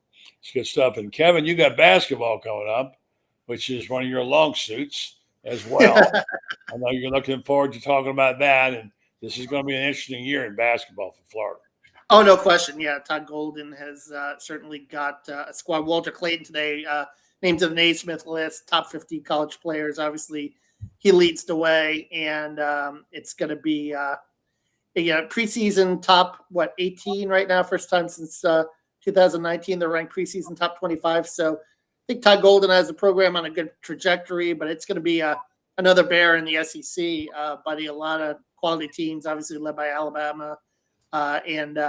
A: It's good stuff. And Kevin, you got basketball coming up, which is one of your long suits as well. I know you're looking forward to talking about that. And this is going to be an interesting year in basketball for Florida.
I: Oh, no question. Yeah, Todd Golden has certainly got a squad. Walter Clayton today named to the Naismith list, top 50 college players. Obviously, he leads the way, and it's going to be preseason top, 18 right now, first time since 2019. They're ranked preseason top 25. So I think Todd Golden has the program on a good trajectory, but it's going to be another bear in the SEC, buddy. A lot of quality teams, obviously led by Alabama. And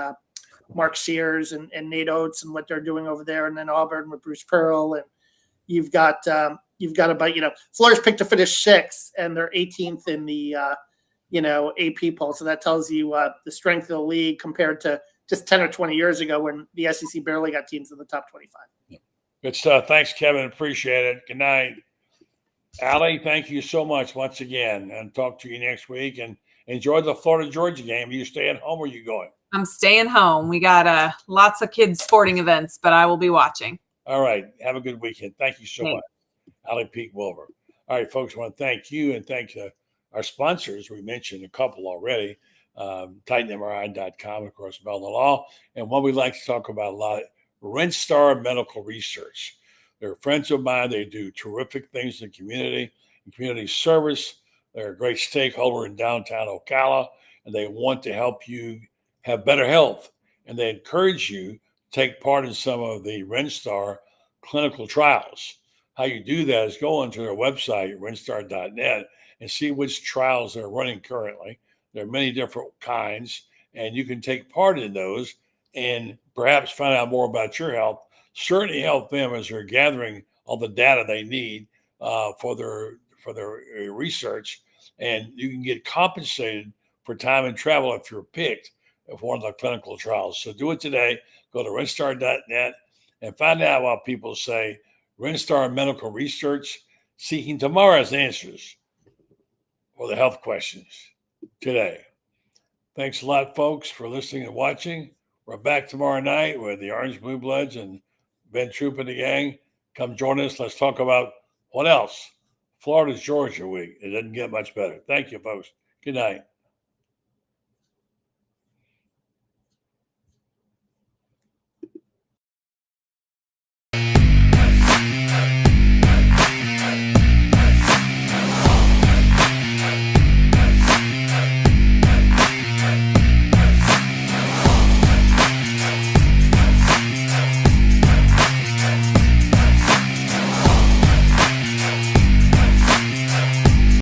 I: Mark Sears and Nate Oates and what they're doing over there, and then Auburn with Bruce Pearl, and you've got about Florida's picked to finish 6th, and they're 18th in the AP poll, so that tells you the strength of the league compared to just 10 or 20 years ago when the SEC barely got teams in the top 25.
A: Good stuff. Thanks, Kevin. Appreciate it. Good night, Allie. Thank you so much once again, and talk to you next week. And enjoy the Florida-Georgia game. Are you staying home or are you going?
G: I'm staying home. We got lots of kids' sporting events, but I will be watching.
A: All right. Have a good weekend. Thank you so much. Allie Peek Wilbur. All right, folks, I want to thank you and thank our sponsors. We mentioned a couple already, TitanMRI.com, of course, Bell Law. And what we like to talk about a lot, RenStar Medical Research. They're friends of mine. They do terrific things in the community service. They're a great stakeholder in downtown Ocala, and they want to help you have better health. And they encourage you to take part in some of the RenStar clinical trials. How you do that is go onto their website, renstar.net, and see which trials they're running currently. There are many different kinds, and you can take part in those and perhaps find out more about your health. Certainly help them as they're gathering all the data they need for their research, and you can get compensated for time and travel if you're picked for one of the clinical trials. So do it today. Go to renstar.net and find out what people say. RenStar Medical Research, seeking tomorrow's answers for the health questions today. Thanks a lot, folks, for listening and watching. We're back tomorrow night with the Orange Blue Bloods and Ben Troop and the gang. Come join us. Let's talk about what else? Florida's Georgia week. It doesn't get much better. Thank you, folks. Good night.